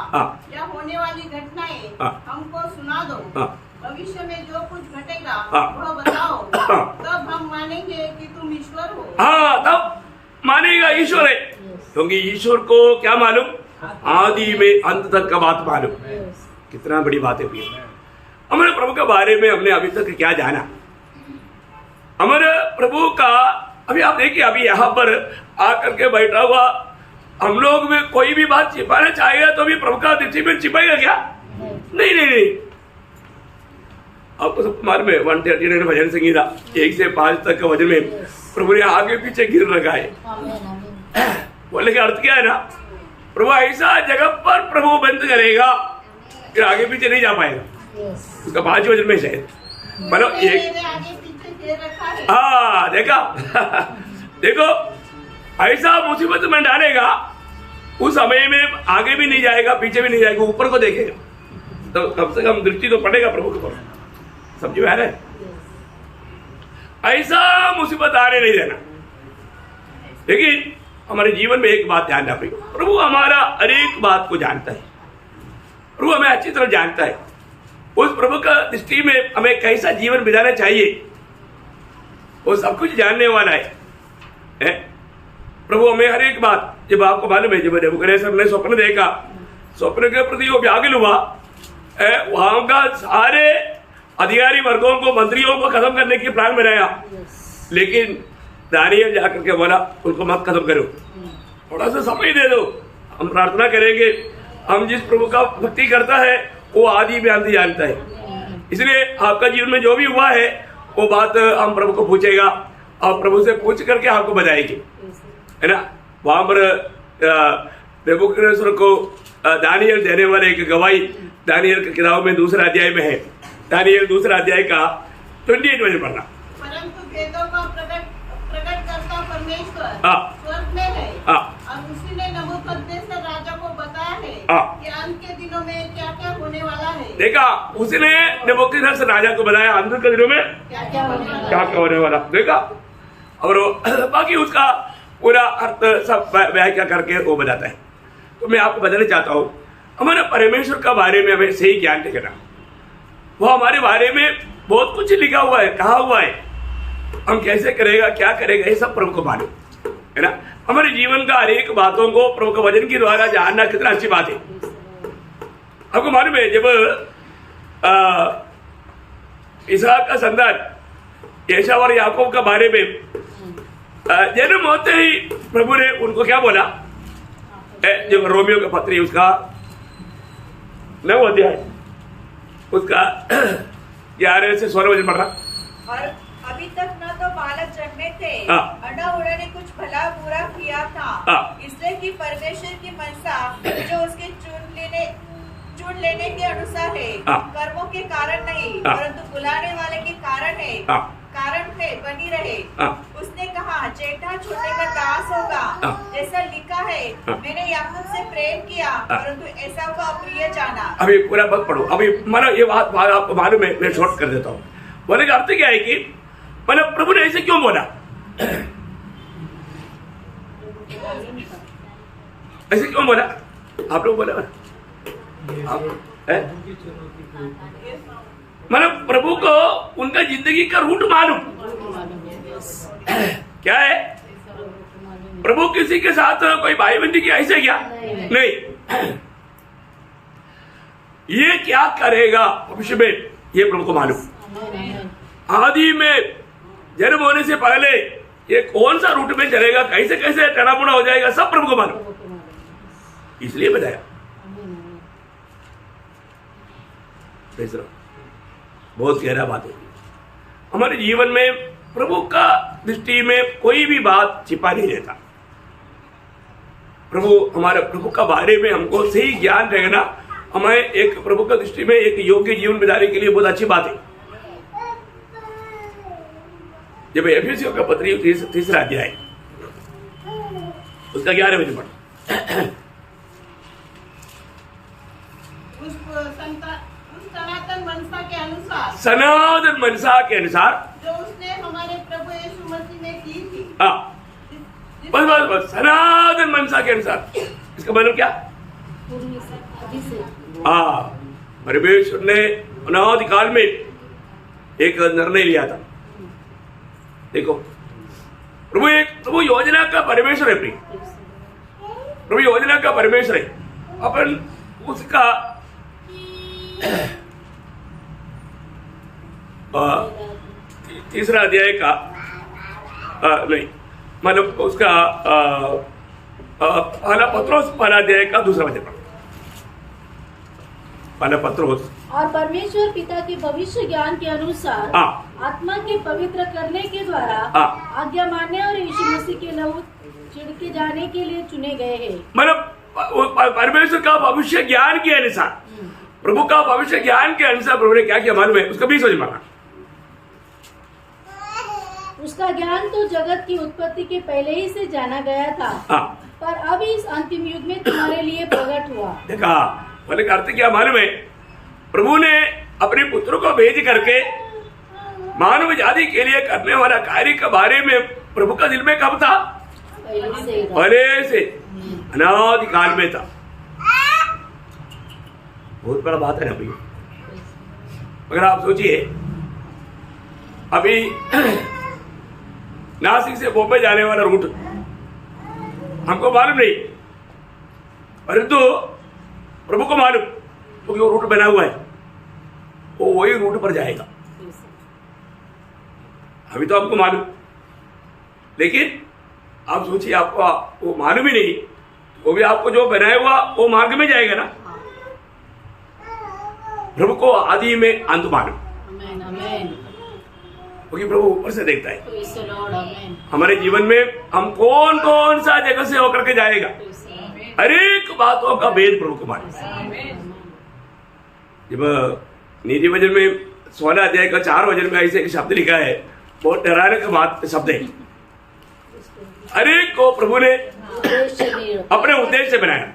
या होने वाली घटनाएं हमको सुना दो। भविष्य में जो कुछ घटेगा वह बताओ, तब हम मानेंगे कि तुम ईश्वर हो। तब मानेगा ईश्वर है। क्योंकि ईश्वर को क्या मालूम, आदि में अंत तक का बात मालूम। कितना बड़ी बात है प्रिय। हमारे प्रभु के बारे में हमने अभी तक क्या जाना? हमारे प्रभु का अभी आप देखिए, अभी यहाँ पर आकर के बैठा हुआ हम लोग में कोई भी बात छिपाना चाहेगा तो भी प्रभु का दृष्टि में छिपाएगा क्या? नहीं नहीं नहीं। आपको सब मालूम है 139 भजन संगीता 1 से 5 तक का वजन में प्रभु ने आगे पीछे गिर रखा है। बोले का अर्थ क्या है ना, प्रभु ऐसा जगह पर प्रभु बंद करेगा फिर आगे पीछे नहीं जा पाएगा। उसका 5 वजन में शायद मतलब एक हाँ देखा देखो ऐसा मुसीबत में डालेगा उस समय में आगे भी नहीं जाएगा पीछे भी नहीं जाएगा, ऊपर को देखेगा तो कम से कम दृष्टि तो पड़ेगा प्रभु के ऊपर। समझ में आ रहा है? ऐसा मुसीबत आने नहीं देना। लेकिन हमारे जीवन में एक बात ध्यान रखिए, प्रभु हमारा हर एक बात को जानता है। प्रभु हमें अच्छी तरह जानता है। उस प्रभु का दृष्टि में हमें कैसा जीवन बिताना चाहिए वो सब कुछ जानने वाला है। प्रभु हमें हर एक बात, जब आपको मालूम है जब नेबूकदनेस्सर ने स्वप्न देखा, स्वप्न के प्रति वो व्याकुल हुआ, वहां का सारे अधिकारी वर्गों को मंत्रियों को खत्म करने की प्लान बनाया, लेकिन दानियल जाकर के बोला उनको मत खत्म करो, थोड़ा सा समय दे दो, हम प्रार्थना करेंगे। हम जिस प्रभु का भक्ति करता है वो आदि में अंत जानता है। इसलिए आपका जीवन में जो भी हुआ है वो बात हम प्रभु को पूछेगा और प्रभु से पूछ करके आपको बताएगी, है ना। वहां पर नेबूकदनेस्सर को दानियल देने वाले एक गवाही दानियल की किताब में 2 अध्याय में है। दानियल 2 अध्याय का 28 वचन पढ़ना। परंतु वेदों का प्रकट करता परमेश्वर स्वर्ग में है और उसी ने नबूकदनेस्सर राजा को बताया है कि अंत के दिनों में क्या क्या होने वाला है। देखा, उसने नबूकदनेस्सर राजा को बताया अंत के दिनों में क्या क्या होने वाला। देखा, और बाकी उसका पूरा अर्थ सब व्याख्या करके वो बताता है। तो मैं आपको बताना चाहता हूँ हमारे परमेश्वर का बारे में हमें सही ज्ञान रखना। वो हमारे बारे में बहुत कुछ लिखा हुआ है, कहा हुआ है, हम कैसे करेगा क्या करेगा ये सब प्रभु को मालूम है ना। हमारे जीवन का हर एक बातों को प्रभु के वचन के द्वारा जानना कितना अच्छी बात है। आपको मालूम है जब इसहाक का संतान एसाव और याकूब के बारे में जन्म होते ही प्रभु ने उनको क्या बोला, जो रोमियो का पत्री उसका 9 अध्याय उसका 11 से 16 वचन पढ़ रहा। और अभी तक न तो बालक जन्मे थे और न उन्होंने कुछ भला बुरा किया था, इसलिए कि परमेश्वर की मनसा जो उसके चुन लेने के अनुसार है, कर्मों के कारण नहीं परंतु बुलाने वाले के कारण है बनी रहे। उसने कहा जेठा छोटे का दास होगा, जैसा लिखा है मैंने याकूब से प्रेम किया परंतु एसाव को अप्रिय जाना। अभी पूरा मत पढ़ो, अभी मानो ये बात आपको मालूम है, मैं शॉर्ट कर देता हूँ। बोले का अर्थ क्या है कि मतलब प्रभु ने ऐसे क्यों बोला, ऐसे क्यों बोला, आप लोग बोला मतलब प्रभु को उनका जिंदगी का रूट मालूम क्या है। प्रभु किसी के साथ कोई भाई बंदी की ऐसे क्या नहीं, ये क्या करेगा भविष्य में ये प्रभु को मालूम। आदि में जन्म होने से पहले ये कौन सा रूट में चलेगा, कैसे कैसे टनामुना हो जाएगा, सब प्रभु को मालूम, इसलिए बताया। बहुत गहरा बात है। हमारे जीवन में प्रभु का दृष्टि में कोई भी बात छिपा नहीं रहता। प्रभु हमारे प्रभु का बारे में हमको सही ज्ञान रहेगा, हमें एक प्रभु का दृष्टि में एक योग्य जीवन बिताने के लिए बहुत अच्छी बात है। जब एफिसियों का पत्री 3 अध्याय उसका 11 वचन पढ़। सनातन मनसा के अनुसार जो उसने हमारे प्रभु यीशु मसीह में की थी। बस सनातन मनसा के अनुसार, इसका मतलब क्या, परमेश्वर ने अनादि काल में एक निर्णय लिया था। देखो प्रभु योजना का परमेश्वर है प्रिय, प्रभु योजना का परमेश्वर है। अपन उसका तीसरा अध्याय का नहीं, मतलब उसका पहला पत्रोस पहला अध्याय का दूसरा वचन पढ़ो। पहला पत्रोस। और परमेश्वर पिता के भविष्य ज्ञान के अनुसार आत्मा के पवित्र करने के द्वारा आज्ञा मानने और यीशु मसीह के लहू छिड़के जाने के लिए चुने गए हैं। मतलब परमेश्वर का भविष्य ज्ञान के अनुसार, प्रभु का भविष्य ज्ञान के अनुसार प्रभु ने क्या किया मालूम है? उसका 20 वचन माना। उसका ज्ञान तो जगत की उत्पत्ति के पहले ही से जाना गया था, पर अब इस अंतिम युग में तुम्हारे लिए प्रकट हुआ। देखा बोले का अर्थ क्या मालूम है? प्रभु ने अपने पुत्र को भेज करके मानव जाति के लिए करने वाला कार्य के बारे में प्रभु का दिल में कब था? पहले से अनादि काल में था। बहुत बड़ा बात है ना भैया। अगर आप सोचिए, अभी नासिक से बॉम्बे जाने वाला रूट हमको मालूम नहीं, परंतु प्रभु को मालूम, क्योंकि वो रूट बना हुआ है, वो वही रूट पर जाएगा। अभी तो हमको मालूम, लेकिन आप सोचिए आपको वो मालूम ही नहीं, वो भी आपको जो बनाया हुआ वो मार्ग में जाएगा ना। प्रभु को आदि में अंत मालूम, क्योंकि प्रभु ऊपर से देखता है। हमारे जीवन में हम कौन कौन सा जगह से होकर के जाएगा, हर एक बातों का भेद प्रभु को मालूम। जब नीति वचन में 16 अध्याय का 4 वचन में ऐसे एक शब्द लिखा है, बहुत डराने का बात शब्द है। हर एक को प्रभु ने अपने उद्देश्य से बनाया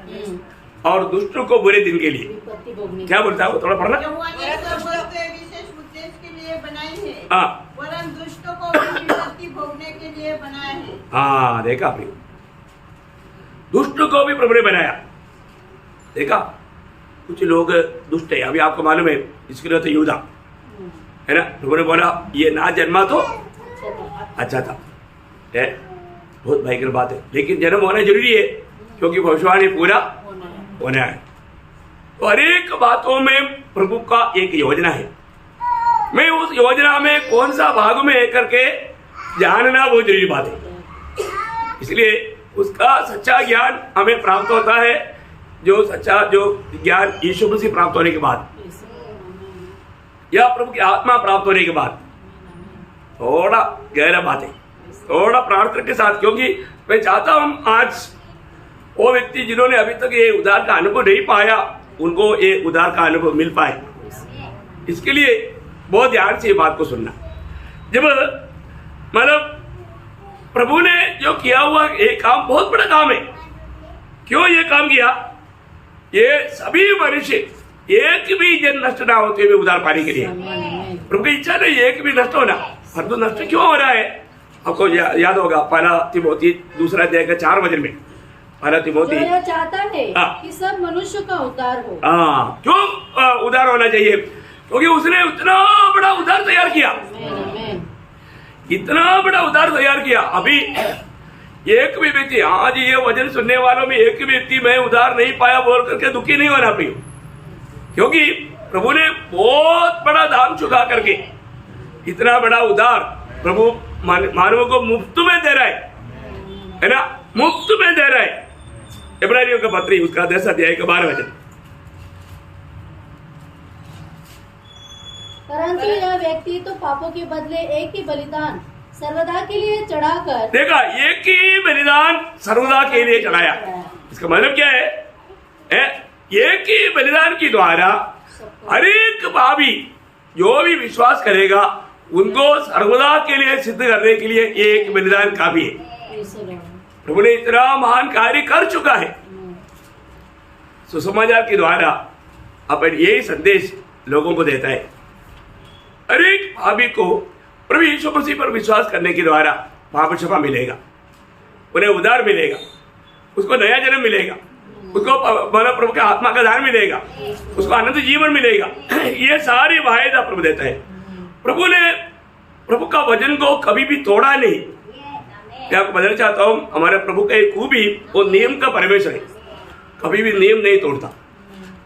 और दुष्टों को बुरे दिन के लिए। क्या बोलता है वो? थोड़ा पढ़ना। विशेष उद्देश्य के लिए बनाए हैं, वरन दुष्टों को विपत्ति भोगने के लिए बनाए हैं। हाँ, देखा आपने, दुष्ट को भी प्रभु ने बनाया। देखा, कुछ लोग दुष्ट है, अभी आपको मालूम है, इसके लिए तो यूदा है ना। प्रभु ने बोला ये ना जन्मा तो अच्छा था, है बहुत भयंकर बात है, लेकिन जन्म होना जरूरी है क्योंकि भविष्यवाणी पूरा होना है। तो हर एक बातों में प्रभु का एक योजना है। मैं उस योजना में कौन सा भाग में करके जानना बहुत जरूरी बात है। इसलिए उसका सच्चा ज्ञान हमें प्राप्त होता है, जो सच्चा जो ज्ञान यीशु मसीह प्राप्त होने के बाद या प्रभु की आत्मा प्राप्त होने के बाद, थोड़ा गहरा बात है, थोड़ा प्रार्थना के साथ। क्योंकि मैं चाहता हूं आज वो व्यक्ति जिन्होंने अभी तक ये उद्धार का अनुभव नहीं पाया, उनको ये उद्धार का अनुभव मिल पाए। इसके लिए बहुत ध्यान से ये बात को सुनना। जब मतलब प्रभु ने जो किया हुआ ये काम बहुत बड़ा काम है। क्यों ये काम किया? ये सभी मनुष्य एक भी जन नष्ट ना होते हुए उद्धार पाने के लिए। प्रभु की इच्छा नहीं एक भी नष्ट होना। परंतु नष्ट क्यों हो रहा है? आपको याद होगा पहला तिमोथी 2 अध्याय का 4 वचन में, पहला तिमोथी चाहता है कि सब मनुष्य का उद्धार हो। क्यों उद्धार होना चाहिए? क्योंकि उसने इतना बड़ा उद्धार तैयार किया, इतना बड़ा उद्धार तैयार किया। अभी एक भी व्यक्ति, आज ये वचन सुनने वालों में एक भी व्यक्ति मैं उद्धार नहीं पाया बोल करके दुखी नहीं होना प्रियो, क्योंकि प्रभु ने बहुत बड़ा दाम चुका करके इतना बड़ा उद्धार प्रभु मानवों को मुफ्त में दे रहा है ना, मुफ्त में दे रहा है। इब्रानियों का पत्री उसका 10 अध्याय का 12 वचन। परंतु यह व्यक्ति तो पापों के बदले एक ही बलिदान सर्वदा के लिए चढ़ाकर, देखा, एक ही बलिदान सर्वदा के लिए चढ़ाया। इसका मतलब क्या है? एक ही बलिदान के द्वारा हर एक पापी जो भी विश्वास करेगा उनको सर्वदा के लिए सिद्ध करने के लिए एक बलिदान काफी है। प्रभु ने इतना महान कार्य कर चुका है। सुसमाचार के द्वारा अपन यही संदेश लोगों को देता है। हर एक पापी को प्रभु यीशु मसीह पर विश्वास करने के द्वारा पाप क्षमा मिलेगा, उन्हें उद्धार मिलेगा, उसको नया जन्म मिलेगा, उसको प्रभु के आत्मा का दान मिलेगा, उसको अनंत जीवन मिलेगा। ये सारी वायदा प्रभु देता है। प्रभु ने प्रभु का वचन को कभी भी तोड़ा नहीं, मैं आपको बताना चाहता हूँ, हमारे प्रभु का एक खूबी, वो नियम का परमेश्वर है, कभी भी नियम नहीं तोड़ता।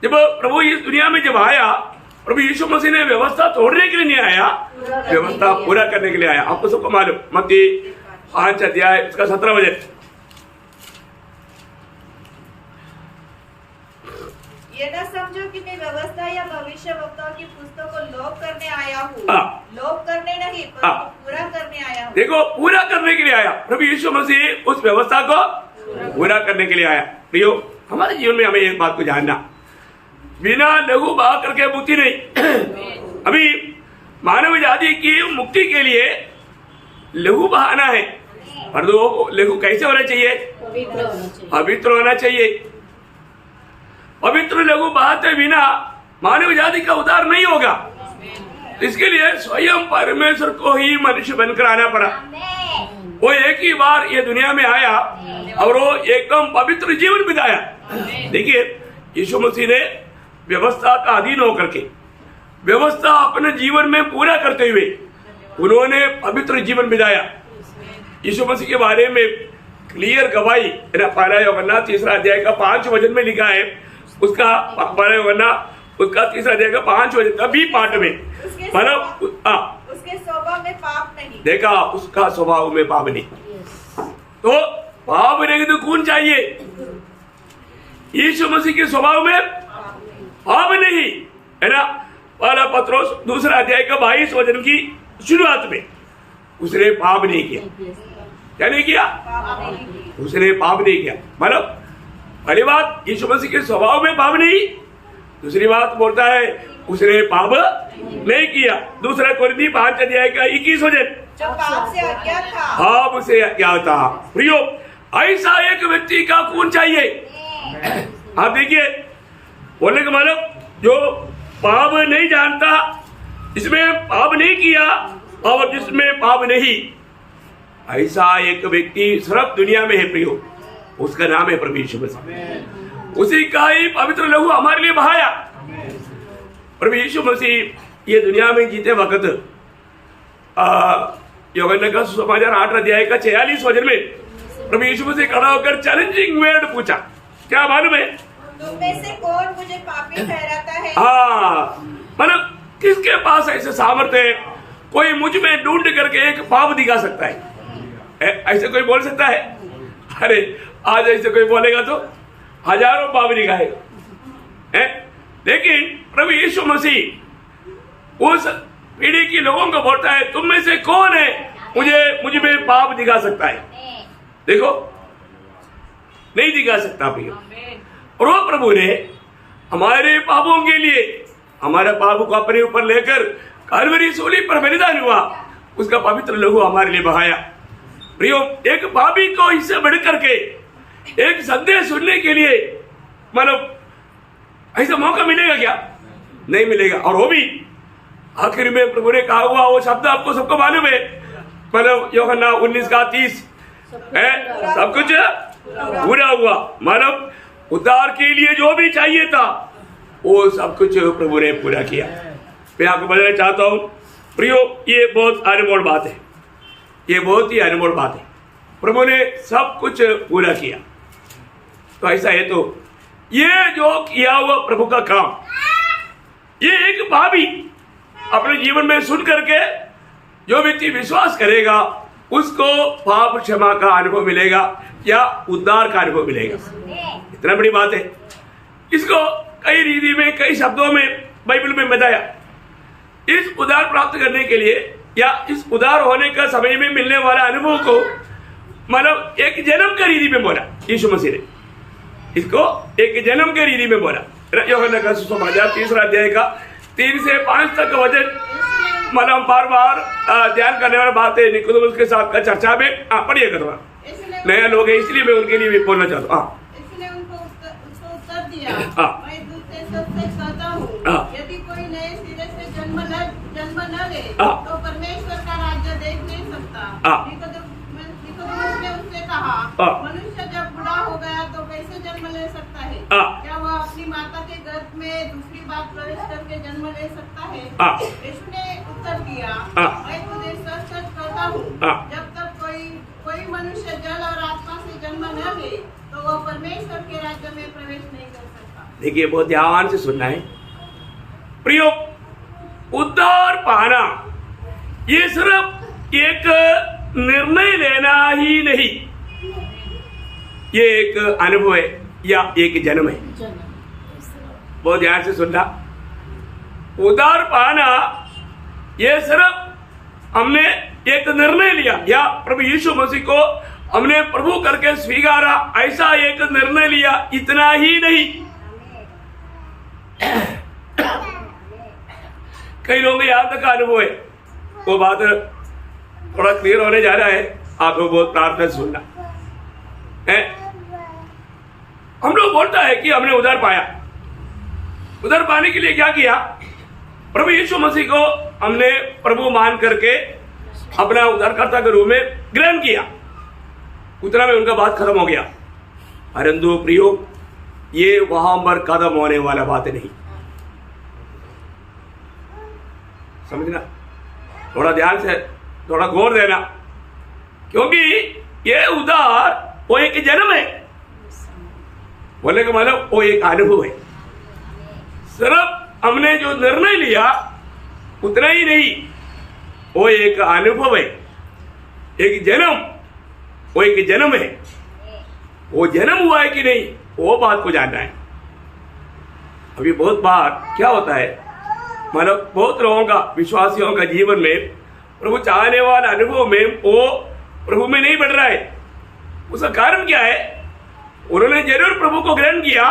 जब प्रभु इस दुनिया में जब आया, प्रभु यीशु मसीह ने व्यवस्था तोड़ने के लिए नहीं आया, व्यवस्था पूरा करने के लिए आया। आपको सबको मालूम, मत्ती 5 अध्याय उसका 17 वचन, ये न समझो कि मैं व्यवस्था या भविष्यवक्ताओं की पुस्तक को लोप करने आया हूँ। लोप करने नहीं, परंतु पूरा करने आया हूँ। देखो, पूरा करने के लिए आया प्रभु यीशु मसीह, उस व्यवस्था को पूरा करने के लिए आया। प्रियो, हमारे जीवन में हमें एक बात को जानना, बिना लहू बहा करके मुक्ति नहीं। अभी मानव जाति की मुक्ति के लिए लहू बहाना है, पर वो लहू कैसे होना चाहिए? पवित्र होना चाहिए। पवित्र लहू बहाते बिना मानव जाति का उद्धार नहीं होगा। इसके लिए स्वयं परमेश्वर को ही मनुष्य बनकर आना पड़ा। वो एक ही बार ये दुनिया में आया और वो एकदम पवित्र जीवन बिताया। देखिए, यीशु मसीह ने व्यवस्था का अधीन होकर के व्यवस्था अपने जीवन में पूरा करते हुए उन्होंने पवित्र जीवन बिताया। यीशु मसीह के बारे में क्लियर गवाही पहला यूहन्ना 3 अध्याय का 5 वचन में लिखा है। उसका पहला यूहन्ना उसका 3 अध्याय का 5 वचन का भी पाठ में, मतलब उसके स्वभाव में पाप नहीं। देखा, उसका स्वभाव में पाप नहीं। तो पाप नहीं तो कौन चाहिए? यीशु मसीह के स्वभाव में पाप नहीं है ना। पहला पत्रोस 2 अध्याय का 22 वचन की शुरुआत में उसने पाप नहीं किया। क्या नहीं किया? उसने पाप नहीं किया। मतलब पहली बात, यीशु मसीह के स्वभाव में पाप नहीं। दूसरी बात बोलता है उसने पाप नहीं किया। दूसरा कोरिन्थी 5 अध्याय का 21 वचन, जो पाप से अज्ञात था, पाप से अज्ञात था। प्रियो, ऐसा एक व्यक्ति का कौन चाहिए? आप देखिए, बोलने का मतलब जो पाप नहीं जानता, इसमें पाप नहीं किया और जिसमें पाप नहीं, ऐसा एक व्यक्ति सिर्फ दुनिया में है प्रियो, उसका नाम है प्रभु यीशु मसीह। उसी का ही पवित्र लहू हमारे लिए बहाया। प्रभु यीशु मसीह ये दुनिया में जीते वक्त यूहन्ना का सुसमाचार 8 अध्याय का 46 वचन में प्रभु यीशु मसीह खड़ा होकर चैलेंजिंग वर्ड पूछा। क्या मालूम है? तुम में से कौन मुझे पापी ठहराता है? मतलब किसके पास ऐसे सामर्थ्य है कोई मुझ में ढूंढ करके एक पाप दिखा सकता है? ऐसे कोई बोल सकता है? अरे आज ऐसे कोई बोलेगा तो हजारों पाप दिखाएगा। लेकिन प्रभु यीशु मसीह उस पीढ़ी के लोगों को बोलता है, तुम में से कौन है मुझ में पाप दिखा सकता है? देखो, नहीं दिखा सकता भैया। और वो प्रभु ने हमारे पापों के लिए हमारे पाप को अपने ऊपर लेकर कलवरी सूली पर बलिदान हुआ, उसका पवित्र लहू हमारे लिए बहाया। प्रियो, एक पापी को इससे बढ़ करके एक संदेश सुनने के लिए मतलब ऐसा मौका मिलेगा क्या? नहीं मिलेगा। और वो भी आखिर में प्रभु ने कहा हुआ वो शब्द आपको सबको मालूम है, मतलब यूहन्ना 19 का 30 है, सब कुछ पूरा हुआ। मतलब उद्धार के लिए जो भी चाहिए था वो सब कुछ प्रभु ने पूरा किया। मैं आपको बताना चाहता हूँ प्रियो, ये बहुत अनमोल बात है, ये बहुत ही अनमोल बात है। प्रभु ने सब कुछ पूरा किया। तो ऐसा है, तो ये जो किया हुआ प्रभु का काम, ये एक पापी अपने जीवन में सुन करके जो व्यक्ति विश्वास करेगा उसको पाप क्षमा का अनुभव मिलेगा या उद्धार का अनुभव मिलेगा। इतना बड़ी बात है। इसको कई रीति में, कई शब्दों में बाइबल में बताया। इस उद्धार प्राप्त करने के लिए या इस उद्धार होने का समय में मिलने वाला अनुभव को मतलब एक जन्म का रीति में बोला यीशु मसीह ने। इसको एक जन्म के रीति में बोला। यूहन्ना का सुसमाचार 3 अध्याय का 3 से 5 तक वचन, मतलब बार बार ध्यान करने वाली बात है। निकोदेमुस के साथ का चर्चा में पढ़िए करवा, नया लोग है इसलिए मैं उनके लिए भी बोलना चाहता हूँ। इसलिए उनको उत्तर दिया, मैं दूसरे सबसे कहता हूँ, यदि कोई नए सिरे से जन्म न ले तो परमेश्वर का राज्य देख नहीं सकता। निकोदेमुस ने उससे कहा, मनुष्य जब बूढ़ा हो गया तो कैसे जन्म ले सकता है? क्या वह अपनी माता के गर्भ में दूसरी बार प्रवेश करके जन्म ले सकता है? यीशु ने उत्तर दिया, मैं तुझे सच सच कहता हूँ, जब तक कोई कोई मनुष्य जल और आत्मा से जन्म न ले तो वह परमेश्वर के राज्य में प्रवेश नहीं कर सकता। देखिए बहुत ध्यान से सुनना है प्रियो, उद्धार पाना ये सिर्फ एक निर्णय लेना ही नहीं, ये एक अनुभव है या एक जन्म है। बहुत ध्यान से सुनना, उद्धार पाना ये सिर्फ हमने एक निर्णय लिया या प्रभु यीशु मसीह को हमने प्रभु करके स्वीकारा, ऐसा एक निर्णय लिया, इतना ही नहीं। कई लोगों के यहाँ तक का अनुभव है, वो बात थोड़ा क्लियर होने जा रहा है, आप लोग बहुत प्रार्थना सुनना है। हम लोग बोलता है कि हमने उद्धार पाया, उद्धार पाने के लिए क्या किया, प्रभु यीशु मसीह को हमने प्रभु मान करके अपना उद्धारकर्ता के रूप में ग्रहण किया, उतना में उनका बात खत्म हो गया। परंतु प्रियो, ये वहां पर खत्म होने वाला बात नहीं, समझना, थोड़ा ध्यान से थोड़ा गौर देना, क्योंकि ये उद्धार वो एक जन्म है, बोले का मतलब वो एक अनुभव है। सिर्फ हमने जो निर्णय लिया उतना ही नहीं, वो एक अनुभव है, एक जन्म, वो एक जन्म है। वो जन्म हुआ है कि नहीं, वो बात को जानना है। अभी बहुत बार क्या होता है, मतलब बहुत लोगों का, विश्वासियों का जीवन में प्रभु चाहने वाला अनुभव में वो प्रभु में नहीं बढ़ रहा है। उसका कारण क्या है, उन्होंने जरूर प्रभु को ग्रहण किया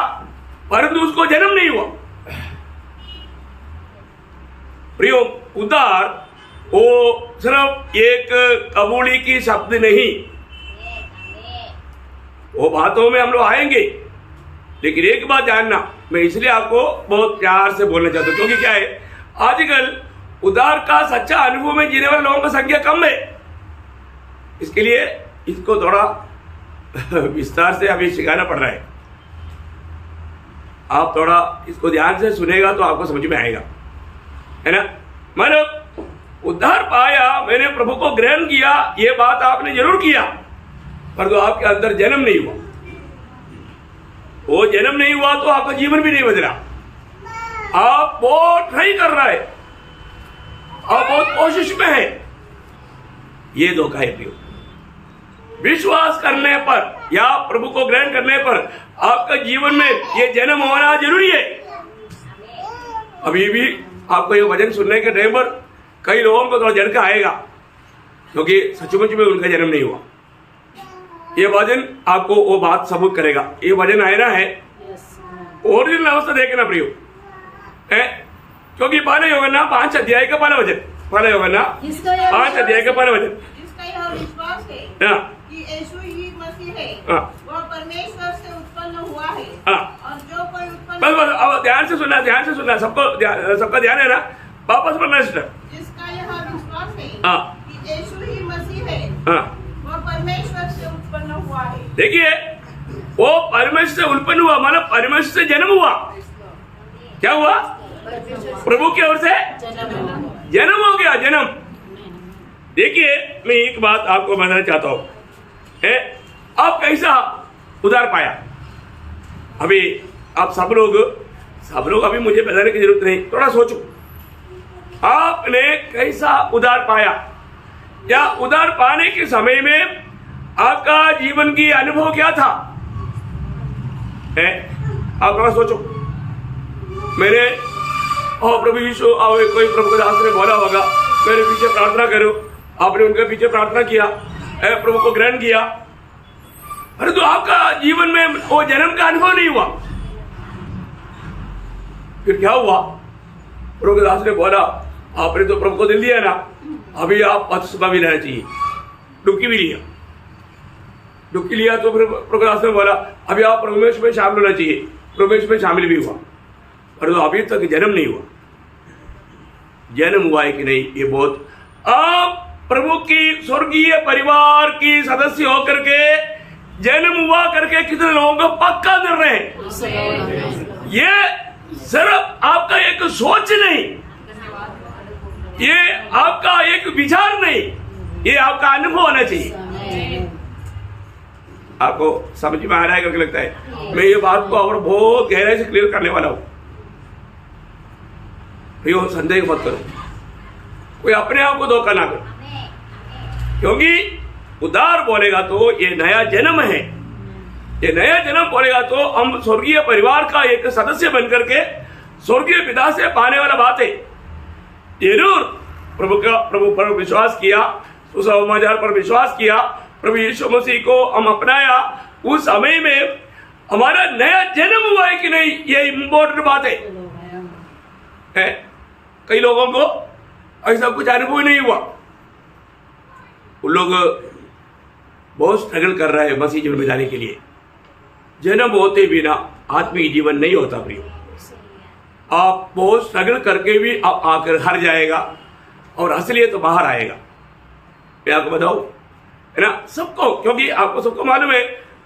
परंतु उसको जन्म नहीं हुआ। प्रियो, उद्धार वो सिर्फ एक कबूली की शब्द नहीं, वो बातों में हम लोग आएंगे, लेकिन एक बात जानना, मैं इसलिए आपको बहुत प्यार से बोलना चाहता हूं, क्योंकि क्या है, आजकल उद्धार का सच्चा अनुभव में जीने वाले लोगों की संख्या कम है। इसके लिए इसको थोड़ा विस्तार से अभी सिखाना पड़ रहा है। आप थोड़ा इसको ध्यान से सुनेगा तो आपको समझ में आएगा, है ना। मतलब उद्धार पाया, मैंने प्रभु को ग्रहण किया, ये बात आपने जरूर किया, पर तो आपके अंदर जन्म नहीं हुआ। वो जन्म नहीं हुआ तो आपका जीवन भी नहीं बदला। आप बहुत ट्राई कर रहा है, आप बहुत कोशिश में है, ये धोखा है प्रियो। विश्वास करने पर या प्रभु को ग्रहण करने पर आपका जीवन में ये जन्म होना जरूरी है। अभी भी आपको ये वचन सुनने के टाइम पर कई लोगों को थोड़ा झटका आएगा, क्योंकि सचमुच में उनका जन्म नहीं हुआ। ये वचन आपको वो बात सबूत करेगा। ये वचन आया है ओरिजिनल अवस्था देखना प्रियो, क्योंकि पहले यूहन्ना 5 अध्याय का पहला वचन, पहले यूहन्ना 5 अध्याय का पहला वचन, जिसका यह विश्वास है कि यीशु ही मसीह है, वह परमेश्वर से उत्पन्न हुआ है, और जो कोई उत्पन्न, बस अब ध्यान से सुनना, ध्यान से सुनना, सबका ध्यान है ना, वापस पढ़ना सिस्टर। जिसका यह विश्वास है कि यीशु ही मसीह है, वह परमेश्वर से उत्पन्न हुआ है। देखिए, वो परमेश्वर से उत्पन्न हुआ मतलब परमेश्वर से जन्म हुआ। क्या हुआ, प्रभु की ओर से जन्म हो गया, जन्म। देखिए, मैं एक बात आपको बताना चाहता हूं, आप कैसा उद्धार पाया। अभी आप सब लोग अभी मुझे बताने की जरूरत नहीं, थोड़ा सोचो, आपने कैसा उद्धार पाया, या उद्धार पाने के समय में आपका जीवन की अनुभव क्या था, आप थोड़ा सोचो। मैंने और प्रभु यीशु और कोई प्रभु के दास ने बोला होगा, मेरे पीछे प्रार्थना करो, आपने उनके पीछे प्रार्थना किया, प्रभु को ग्रहण किया, परंतु आपका जीवन में वो जन्म का अनुभव नहीं हुआ। फिर क्या हुआ, प्रभु के दास ने बोला, आपने तो प्रभु को दिल दिया ना, अभी आप बपतिस्मा भी लेना चाहिए। डुबकी भी लिया, डुबकी लिया तो फिर प्रभु के दास ने बोला, अभी आप प्रभु में शामिल होना चाहिए। प्रभु में शामिल भी हुआ, परंतु अभी तक जन्म नहीं हुआ। जन्म हुआ है कि नहीं, ये बहुत, आप प्रभु की स्वर्गीय परिवार की सदस्य होकर के जन्म हुआ करके कितने लोगों को पक्का निर्णय है। ये सिर्फ आपका एक सोच नहीं, ये आपका एक विचार नहीं, ये आपका अनुभव होना चाहिए। आपको समझ में आ रहा है करके लगता है। मैं ये बात को और बहुत गहराई से क्लियर करने वाला हूं। प्रियो, संदेह मत करो, कोई अपने आप को धोखा ना करो, क्योंकि उद्धार बोलेगा तो ये नया जन्म है। ये नया जन्म बोलेगा तो हम स्वर्गीय परिवार का एक सदस्य बनकर के स्वर्गीय पिता से पाने वाला बात है। जरूर प्रभु पर विश्वास किया, सुसमाचार पर विश्वास किया, प्रभु यीशु मसीह को हम अपनाया, उस समय में हमारा नया जन्म हुआ है कि नहीं, ये इम्पोर्टेंट बात है। कई लोगों को ऐसा कुछ अनुभव नहीं हुआ, उन लोग बहुत स्ट्रगल कर रहे हैं मसीह जीवन में जाने के लिए। जन्म होते बिना आत्मिक जीवन नहीं होता प्रियो। आप बहुत स्ट्रगल करके भी आप आकर हार जाएगा और असलियत तो बाहर आएगा। मैं आपको बताऊं, है ना, सबको, क्योंकि आपको सबको मालूम है,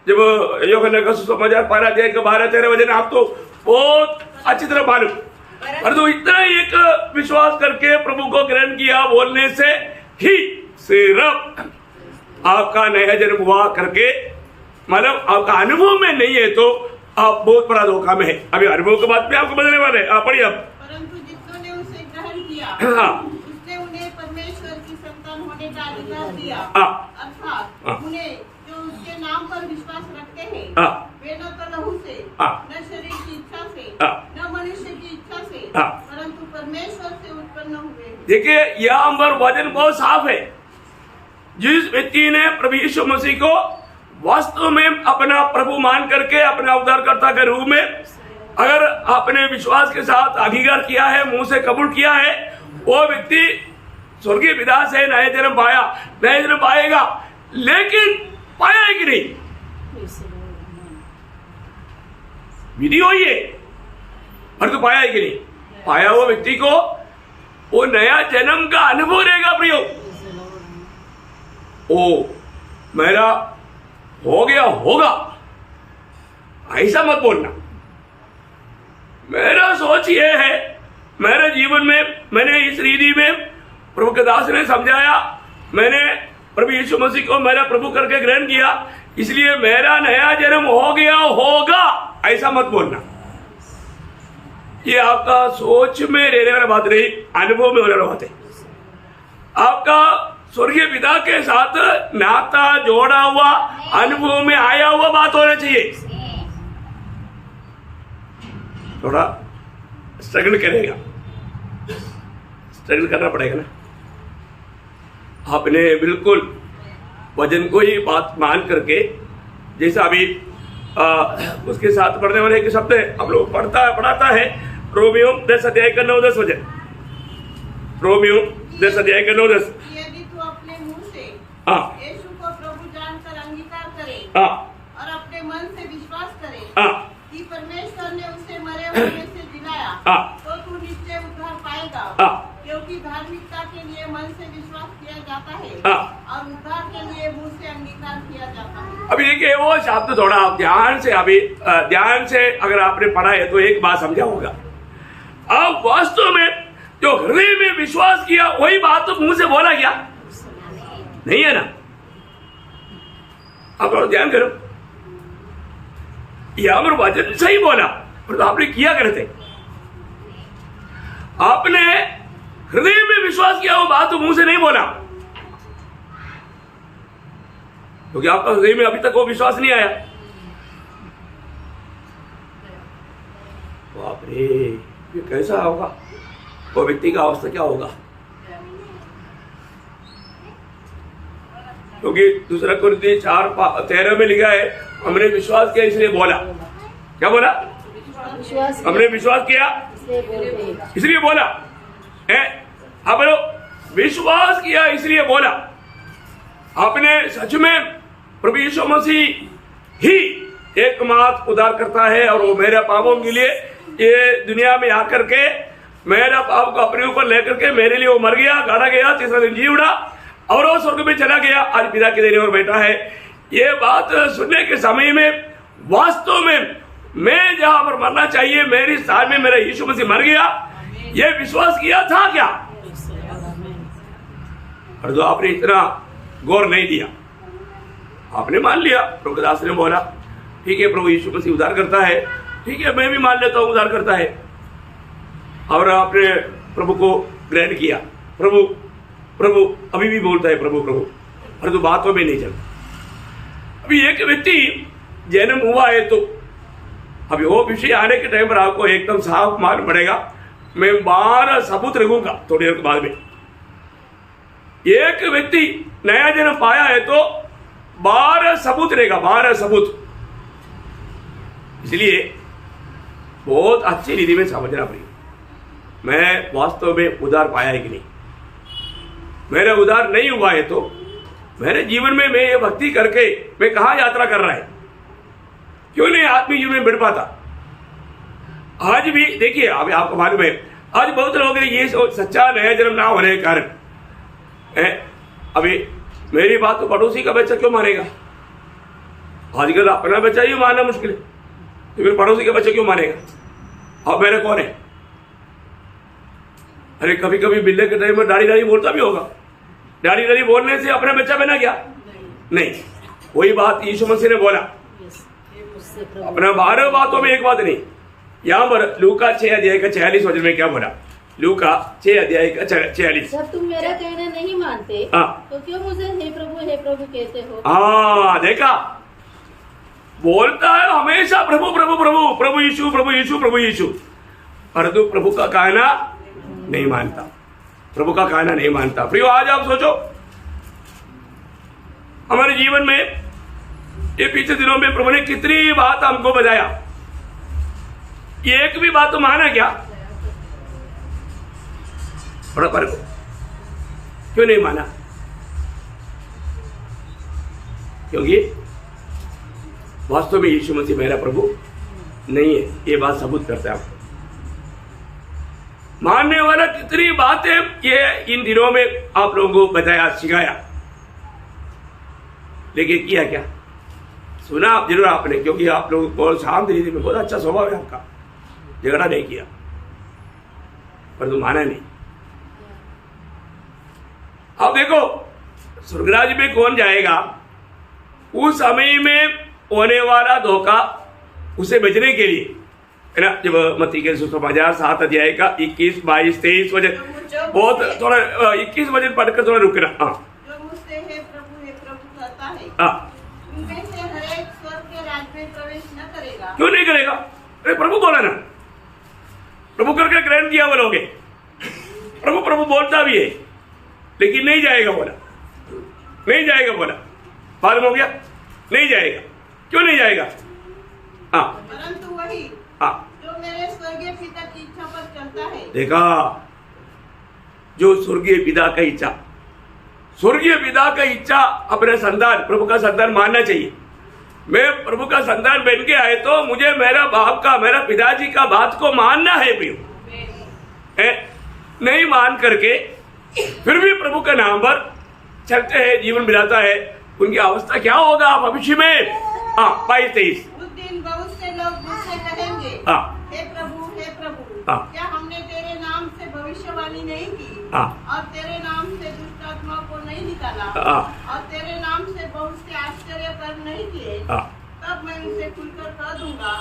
जब यूहन्ना का सुसमाचार 12:13 वचन आप तो बहुत अच्छी तरह मालूम, परंतु इतना एक विश्वास करके प्रभु को ग्रहण किया बोलने से ही सिर्फ आपका नया जन्म हुआ करके, मतलब आपका अनुभव में नहीं है तो आप बहुत बड़ा धोखा में है। अभी अनुभव के बाद में आपको बदलने वाले हैं। पढ़िए आप। परंतु जितनों ने उसे ग्रहण किया, हाँ, उसने उन्हें परमेश्वर की संतान होने का अधिकार दिया, हाँ, अर्थात उन्हें जो उसके नाम पर विश्वास रखते हैं, हाँ, वे न तो लहू से, हाँ, न शरीर की इच्छा से, हाँ, न मनुष्य की इच्छा से, हाँ, परंतु परमेश्वर से उत्पन्न हुए। देखिए यहाँ पर वचन बहुत साफ है। जिस व्यक्ति ने प्रभु यीशु मसीह को वास्तव में अपना प्रभु मान करके अपना उद्धारकर्ता के रूप में अगर आपने विश्वास के साथ अंगीकार किया है, मुंह से कबूल किया है, वो व्यक्ति स्वर्गीय पिता से नया जन्म पाया, नया जन्म पाएगा। लेकिन पाया है कि नहीं, विधि हुई है, पर तो पाया है कि नहीं, पाया हुआ व्यक्ति को वो नया जन्म का अनुभव रहेगा प्रियो। ओ मेरा हो गया होगा, ऐसा मत बोलना। मेरा सोच ये है, मेरे जीवन में मैंने इस रीति में प्रभु के दास ने समझाया, मैंने प्रभु यीशु मसीह को मेरा प्रभु करके ग्रहण किया, इसलिए मेरा नया जन्म हो गया होगा, ऐसा मत बोलना। ये आपका सोच में रहने वाला बात नहीं, अनुभव में होने वाला बात है। आपका स्वर्गीय पिता के साथ नाता जोड़ा हुआ, अनुभव में आया हुआ बात होना चाहिए। थोड़ा स्ट्रगल करेगा, स्ट्रगल करना पड़ेगा ना। आपने बिल्कुल वचन को ही बात मान करके, जैसा अभी उसके साथ पढ़ने वाले एक शब्द हम लोग पढ़ाता है रोमियो 10:9-10 वचन। रोमियो 10:9-10। यदि तू अपने मुंह से यीशु को प्रभु जानकर अंगीकार करे और अपने मन से विश्वास करे कि परमेश्वर ने उसे मरे हुए में से जिलाया, तो तू निश्चय उद्धार पाएगा। क्योंकि धार्मिकता के लिए मन से विश्वास किया जाता है और उद्धार के लिए मुंह से अंगीकार किया जाता है। अभी देखिए वो शब्द थोड़ा आप ध्यान से, अभी ध्यान से अगर आपने पढ़ा है तो एक बात समझा होगा। आप वास्तव में जो हृदय में विश्वास किया वही बात तो मुंह से बोला गया नहीं है ना। आप ध्यान करो, यहां पर वचन सही बोला, तो आपने किया करते, आपने हृदय में विश्वास किया, वो बात तो मुंह से नहीं बोला, क्योंकि आपका हृदय में अभी तक वो विश्वास नहीं आया। बाप रे, ये कैसा होगा, वो व्यक्ति का अवस्था क्या होगा। क्योंकि दूसरा कुरिन्थी 4:13 में लिखा है, हमने विश्वास किया इसलिए बोला। क्या बोला? हमने विश्वास किया इसलिए बोला है। आप विश्वास किया इसलिए बोला। आपने सच में प्रभु यीशु मसीह ही एकमात्र उद्धार करता है और वो मेरे पापों के लिए ये दुनिया में आकर के मेरा पाप को अपने ऊपर लेकर के मेरे लिए वो मर गया, गाड़ा गया, तीसरा दिन जी उड़ा और वो स्वर्ग में चला गया, आज पिता के देने पर बैठा है। ये बात सुनने के समय में वास्तव में मैं जहां पर मरना चाहिए, मेरी स्थान में मेरा यीशु मसीह मर गया, ये विश्वास किया था क्या? और जो आपने इतना गौर नहीं दिया, आपने मान लिया। प्रभु के दास ने बोला ठीक है प्रभु यीशु मसीह उद्धार करता है, ठीक है मैं भी मान लेता हूँ उद्धार करता है। और आपने प्रभु को ग्रहण किया। प्रभु प्रभु अभी भी बोलता है प्रभु प्रभु, परंतु बातों में नहीं चलता। अभी एक व्यक्ति जन्म हुआ है तो अभी वो विषय आने के टाइम पर आपको एकदम साफ मालूम पड़ेगा। मैं 12 सबूत रखूंगा थोड़ी देर के बाद में। एक व्यक्ति नया जन्म पाया है तो 12 सबूत रहेगा, 12 सबूत। इसलिए बहुत अच्छी रीति में समझना पड़ेगा मैं वास्तव में उद्धार पाया है कि नहीं। मेरा उद्धार नहीं हुआ है तो मेरे जीवन में मैं ये भक्ति करके मैं कहाँ यात्रा कर रहा है, क्यों नहीं आत्मिक जीवन में बढ़ पाता। आज भी देखिए अभी आपको मालूम है आज बहुत लोग ये सच्चा नया जन्म ना होने के कारण अभी मेरी बात तो पड़ोसी का बच्चा क्यों मानेगा। आजकल अपना बच्चा ही मानना मुश्किल है तो फिर पड़ोसी का बच्चा क्यों मानेगा। और मेरा कौन है। अरे कभी कभी मिलने के टाइम में दाढ़ी बोलता भी होगा, दाढ़ी बोलने से अपना बच्चा बना क्या। नहीं, वही बात यीशु मसीह ने बोला अपना 12 बातों में एक बात नहीं। यहाँ पर लूका 6 अध्याय का 46 वचन में क्या बोला, लूका 6 अध्याय का 46। जब तुम मेरा कहना नहीं मानते तो क्यों मुझे हे प्रभु कहते हो। हाँ देखा, बोलता है हमेशा प्रभु प्रभु प्रभु प्रभु यीशु प्रभु यीशु प्रभु यीशु, परंतु प्रभु का कहना नहीं मानता, प्रभु का कहना नहीं मानता। प्रियो आज आप सोचो हमारे जीवन में ये पिछले दिनों में प्रभु ने कितनी बात हमको बताया, एक भी बात तो माना क्या। बड़ा फर्क क्यों नहीं माना, क्योंकि वास्तव में यीशु मसीह मेरा प्रभु नहीं है। ये बात सबूत करता है आपको। मानने वाला कितनी बातें ये इन दिनों में आप लोगों को बताया सिखाया, लेकिन किया क्या। सुना जरूर आपने, क्योंकि आप लोग बहुत शांत रीति में बहुत अच्छा स्वभाव है आपका, झगड़ा नहीं किया पर तुम माना नहीं। अब देखो स्वर्गराज में कौन जाएगा, उस समय में होने वाला धोखा उसे बचने के लिए है ना। जब मत्ती के सुसमाचार 7 अध्याय का 21, 22, 23 वचन, बहुत थोड़ा 21 वचन पढ़कर थोड़ा रुकना। जो मुझसे हे प्रभु कहता है उनमें से हर एक स्वर्ग के राज्य में प्रवेश न करेगा। क्यों नहीं करेगा। अरे प्रभु बोला ना, प्रभु करके ग्रहण किया बोलोगे, प्रभु प्रभु बोलता भी है लेकिन नहीं जाएगा बोला, नहीं जाएगा बोला, मालूम हो गया नहीं जाएगा। क्यों नहीं जाएगा। हाँ परंतु वही जो मेरे स्वर्गीय पिता की इच्छा पर चलता है। देखा, जो स्वर्गीय पिता का इच्छा, स्वर्गीय पिता का इच्छा अपने संतान प्रभु का संतान मानना चाहिए। मैं प्रभु का संतान बन के आए तो मुझे मेरा बाप का, मेरा पिताजी का बात को मानना है प्रियो। नहीं मान करके फिर भी प्रभु के नाम पर चलते हैं, जीवन बिताता है, उनकी अवस्था क्या होगा भविष्य में। 22-23 उस दिन बहुत से लोग मुझसे कहेंगे हे प्रभु क्या हमने तेरे नाम से भविष्यवाणी नहीं की और तेरे नाम से दुष्ट आत्मा को नहीं निकाला और तेरे नाम से बहुत से आश्चर्य कर नहीं किए। तब मैं उनसे खुलकर कह दूंगा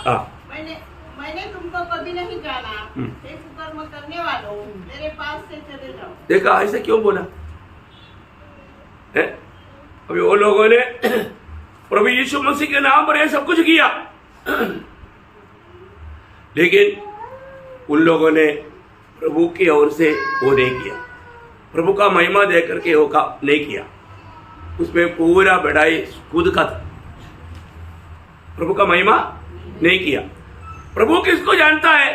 मैंने तुमको कभी नहीं जाना, हे कुकर्म करने वालों मेरे पास से चले जाओ। देखा ऐसे क्यों बोला है? अभी वो लोगों ने प्रभु यीशु मसीह के नाम पर ये सब कुछ किया, लेकिन उन लोगों ने प्रभु की ओर से वो नहीं किया, प्रभु का महिमा दे करके वो का नहीं किया। उसमें पूरा बढ़ाई खुद का था, प्रभु का महिमा नहीं किया। प्रभु किसको जानता है,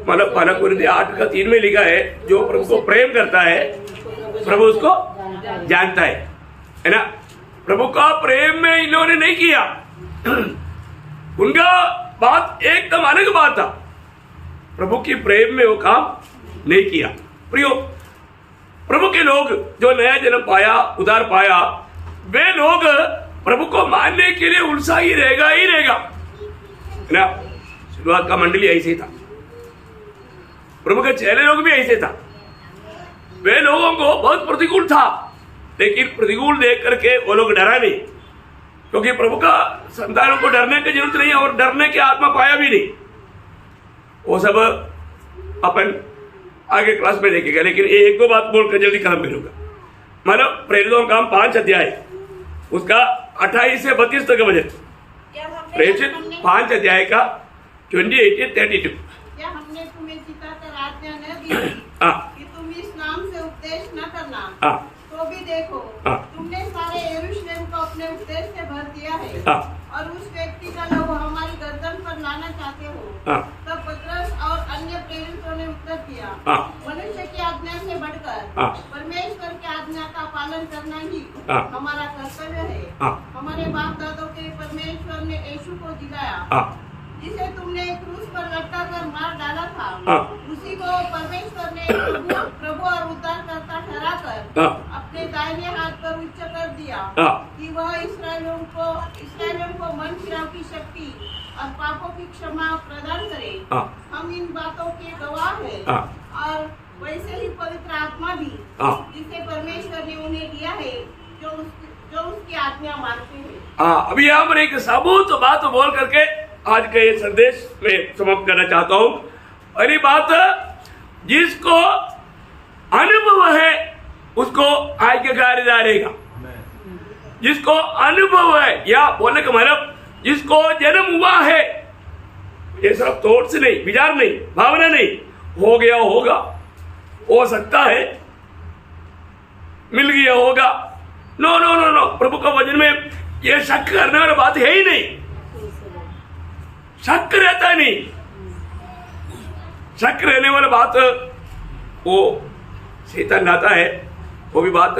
मतलब 8:3 में लिखा है जो प्रभु को प्रेम करता है प्रभु उसको जानता है ना। प्रभु का प्रेम में इन्होंने नहीं किया, उनका बात एकदम अलग बात था, प्रभु की प्रेम में वो काम नहीं किया। प्रियो प्रभु के लोग जो नया जन्म पाया, उद्धार पाया, वे लोग प्रभु को मानने के लिए उत्साही रहेगा ही रहेगा ना। शुरुआत का मंडली ऐसे ही था, प्रभु के चेले लोग भी ऐसे था, वे लोगों को बहुत प्रतिकूल था, लेकिन प्रतिकूल देख करके वो लोग डरा नहीं, क्योंकि प्रभु का संतानों को डरने की जरूरत नहीं और डरने की आत्मा पाया भी नहीं। वो सब अपन आगे क्लास में देखेगा, लेकिन एक दो बात बोलकर जल्दी खत्म करूंगा। मतलब प्रेरितों का 5 अध्याय उसका 28 से 32 तक का वचन, प्रेरित 5 अध्याय का 28 से 32। क्या हमने तुम्हें चिताकर आज्ञा न दी कि तुम इस नाम से उपदेश न करना? तो भी देखो तुमने सारे यरूशलेम को अपने उपदेश से भर दिया है और उस व्यक्ति का लहू हमारी गर्दन पर लाना चाहते हो। तब पतरस और अन्य प्रेरितों ने उत्तर दिया, मनुष्य की आज्ञा से बढ़कर परमेश्वर की आज्ञा का पालन करना ही हमारा कर्तव्य है। हमारे बाप दादों के परमेश्वर ने यीशु को जिलाया, जिसे तुमने क्रूस पर लटका कर मार डाला था। उसी को परमेश्वर ने प्रभु और उद्धारकर्ता ठहराकर अपने दाहिने हाथ पर उच्च कर दिया कि वह इस्राएलियों को मन फिराव की शक्ति और पापों की क्षमा प्रदान करे। हम इन बातों के गवाह हैं और वैसे ही पवित्र आत्मा भी जिसे परमेश्वर ने उन्हें दिया है, जो उसकी आज्ञा मानते हैं। अभी यहाँ पर एक सबूत बात बोल करके आज के ये संदेश में समाप्त करना चाहता हूँ। पहली बात, जिसको अनुभव है उसको आज्ञाकारिता रहेगा। जिसको अनुभव है, या बोलने का मतलब जिसको जन्म हुआ है, ये सब थॉट्स नहीं, विचार नहीं, भावना नहीं, हो गया होगा, हो सकता है, मिल गया होगा। नो नो नो नो, प्रभु का वचन में ये शक करने वाली बात है ही नहीं। शक रहता नहीं, शक रहने वाला बात वो शैतान लाता है। वो भी बात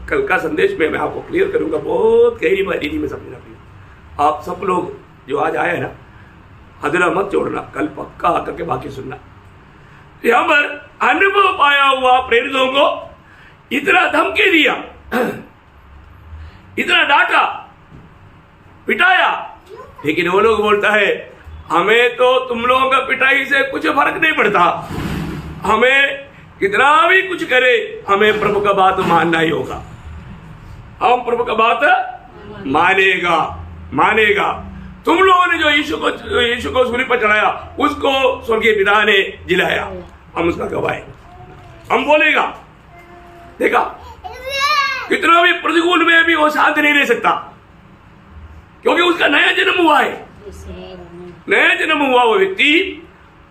कल का संदेश में मैं आपको क्लियर करूंगा, बहुत गहरी बारीकी में समझना पड़ेगा। आप सब लोग जो आज आए हैं ना, हदरा मत छोड़ना, कल पक्का आकर के बाकी सुनना। यहां पर अनुभव पाया हुआ प्रेरितों को इतना धमकी दिया, इतना डांटा पिटाया, लेकिन वो लोग बोलता है हमें तो तुम लोगों का पिटाई से कुछ फर्क नहीं पड़ता, हमें कितना भी कुछ करे हमें प्रभु का बात मानना ही होगा। हम प्रभु का बात मानेगा। तुम लोगों ने जो यीशु को सूली पर चढ़ाया, उसको स्वर्गीय पिता ने जिलाया, हम उसका गवाह हैं, हम बोलेगा। देखा, कितना भी प्रतिकूल में भी वो शांत नहीं रह सकता, क्योंकि उसका नया जन्म हुआ है। नया जन्म हुआ वो व्यक्ति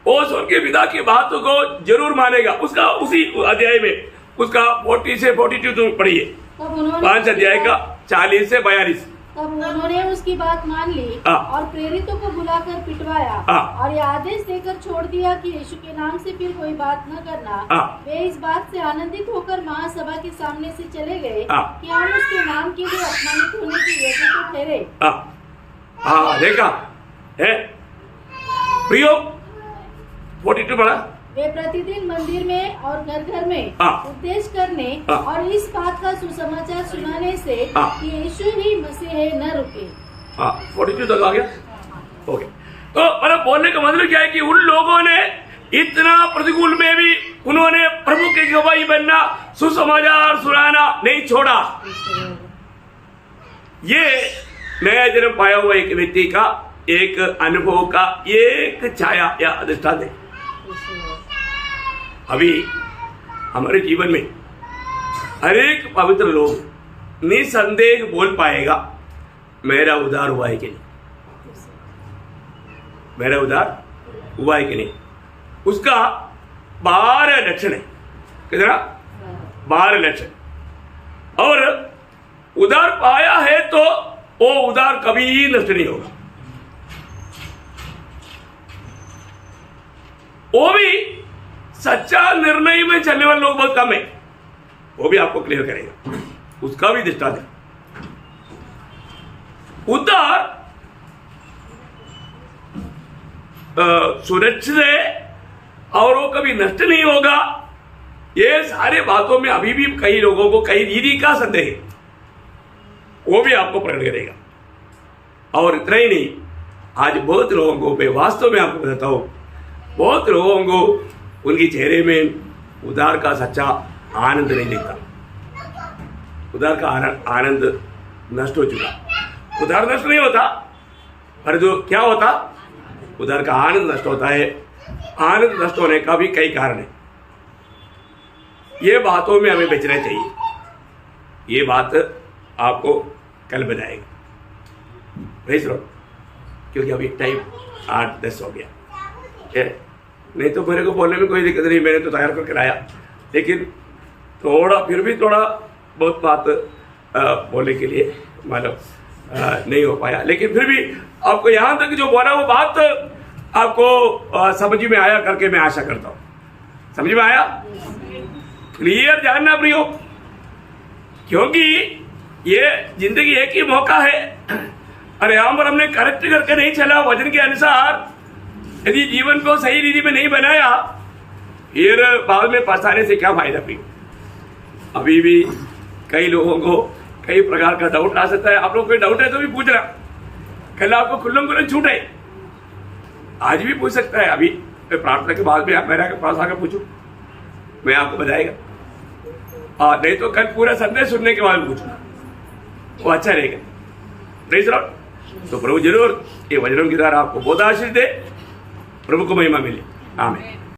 वो स्वर्गीय पिता की बातों को जरूर मानेगा। उसका उसी अध्याय में उसका 40 से 42 पढ़िए, 5 अध्याय का 40 से 42। तब उन्होंने उसकी बात मान ली और प्रेरितों को बुलाकर पिटवाया और ये आदेश देकर छोड़ दिया कि यीशु के नाम से फिर कोई बात न करना। वे इस बात से आनंदित होकर महासभा के सामने से चले गए कि हम उसके नाम के लिए अपमानित होने की वजह तो ठहरे। देखा है प्रियो, 42 पढ़ा। वे प्रतिदिन मंदिर में और घर घर में उपदेश करने और इस बात का सुसमाचार सुनाने से कि यीशु ही मसीह है न रुके। 42 तक आ गया। ओके, तो मतलब बोलने का मतलब क्या है कि उन लोगों ने इतना प्रतिकूल में भी उन्होंने प्रभु की गवाही बनना, सुसमाचार सुनाना नहीं छोड़ा। ये नया जन्म पाया हुआ एक व्यक्ति का एक अनुभव का एक छाया या अधिष्ठान है। अभी हमारे जीवन में हर एक पवित्र लोग निसंदेह बोल पाएगा मेरा उद्धार हुआ है कि नहीं, मेरा उद्धार हुआ है कि नहीं। उसका 12 लक्षण है। कितना? 12 लक्षण। और उद्धार पाया है तो वो उद्धार कभी नष्ट नहीं होगा। वो भी सच्चा निर्णय में चलने वाले लोग बहुत कम है, वो भी आपको क्लियर करेगा। उसका भी दृष्टांत है। उद्धार सुरक्षित है और वो कभी नष्ट नहीं होगा। ये सारे बातों में अभी भी कई लोगों को कई दीदी का संदेह है, वो भी आपको प्रकट करेगा। और इतना ही नहीं, आज बहुत लोगों को मैं वास्तव में आपको बताता हूं, बहुत लोगों को उनके चेहरे में उद्धार का सच्चा आनंद नहीं दिखता। उधर का आनंद नष्ट हो चुका। उधर नष्ट नहीं होता, पर जो क्या होता, उधर का आनंद नष्ट होता है। आनंद नष्ट होने का भी कई कारण है। ये बातों में हमें बचना चाहिए। ये बात आपको कल बताएगा, क्योंकि अभी टाइम 8:10 हो गया है। नहीं तो मेरे को बोलने में कोई दिक्कत नहीं, मैंने तो तैयार करके लाया, लेकिन फिर भी थोड़ा बहुत बात बोलने के लिए मतलब नहीं हो पाया। लेकिन फिर भी आपको यहाँ तक जो बोला वो बात आपको समझ में आया करके मैं आशा करता हूँ। समझ में आया? क्लियर जानना प्रियो, क्योंकि ये जिंदगी एक ही मौका है। अरे यहाँ पर हमने करेक्ट करके नहीं चला वचन के अनुसार, यदि जीवन को सही रीति में नहीं बनाया, फिर बाद में पछताने से क्या फायदा प्रियो। अभी भी कई लोगों को कई प्रकार का डाउट आ सकता है। आप लोग कोई डाउट है तो भी पूछना, कल आपको खुल्लम खुल्लम छूट है, आज भी पूछ सकता है। अभी प्रार्थना के बाद में आप मेरे पास आकर पूछो, मैं आपको बताएगा। नहीं तो कल पूरा संदेश सुनने के बाद पूछना, वो अच्छा रहेगा। Praise Lord. तो प्रभु जरूर ये वचनों के द्वारा आपको बहुत आशीष दे, प्रभु को महिमा मिले। आमीन।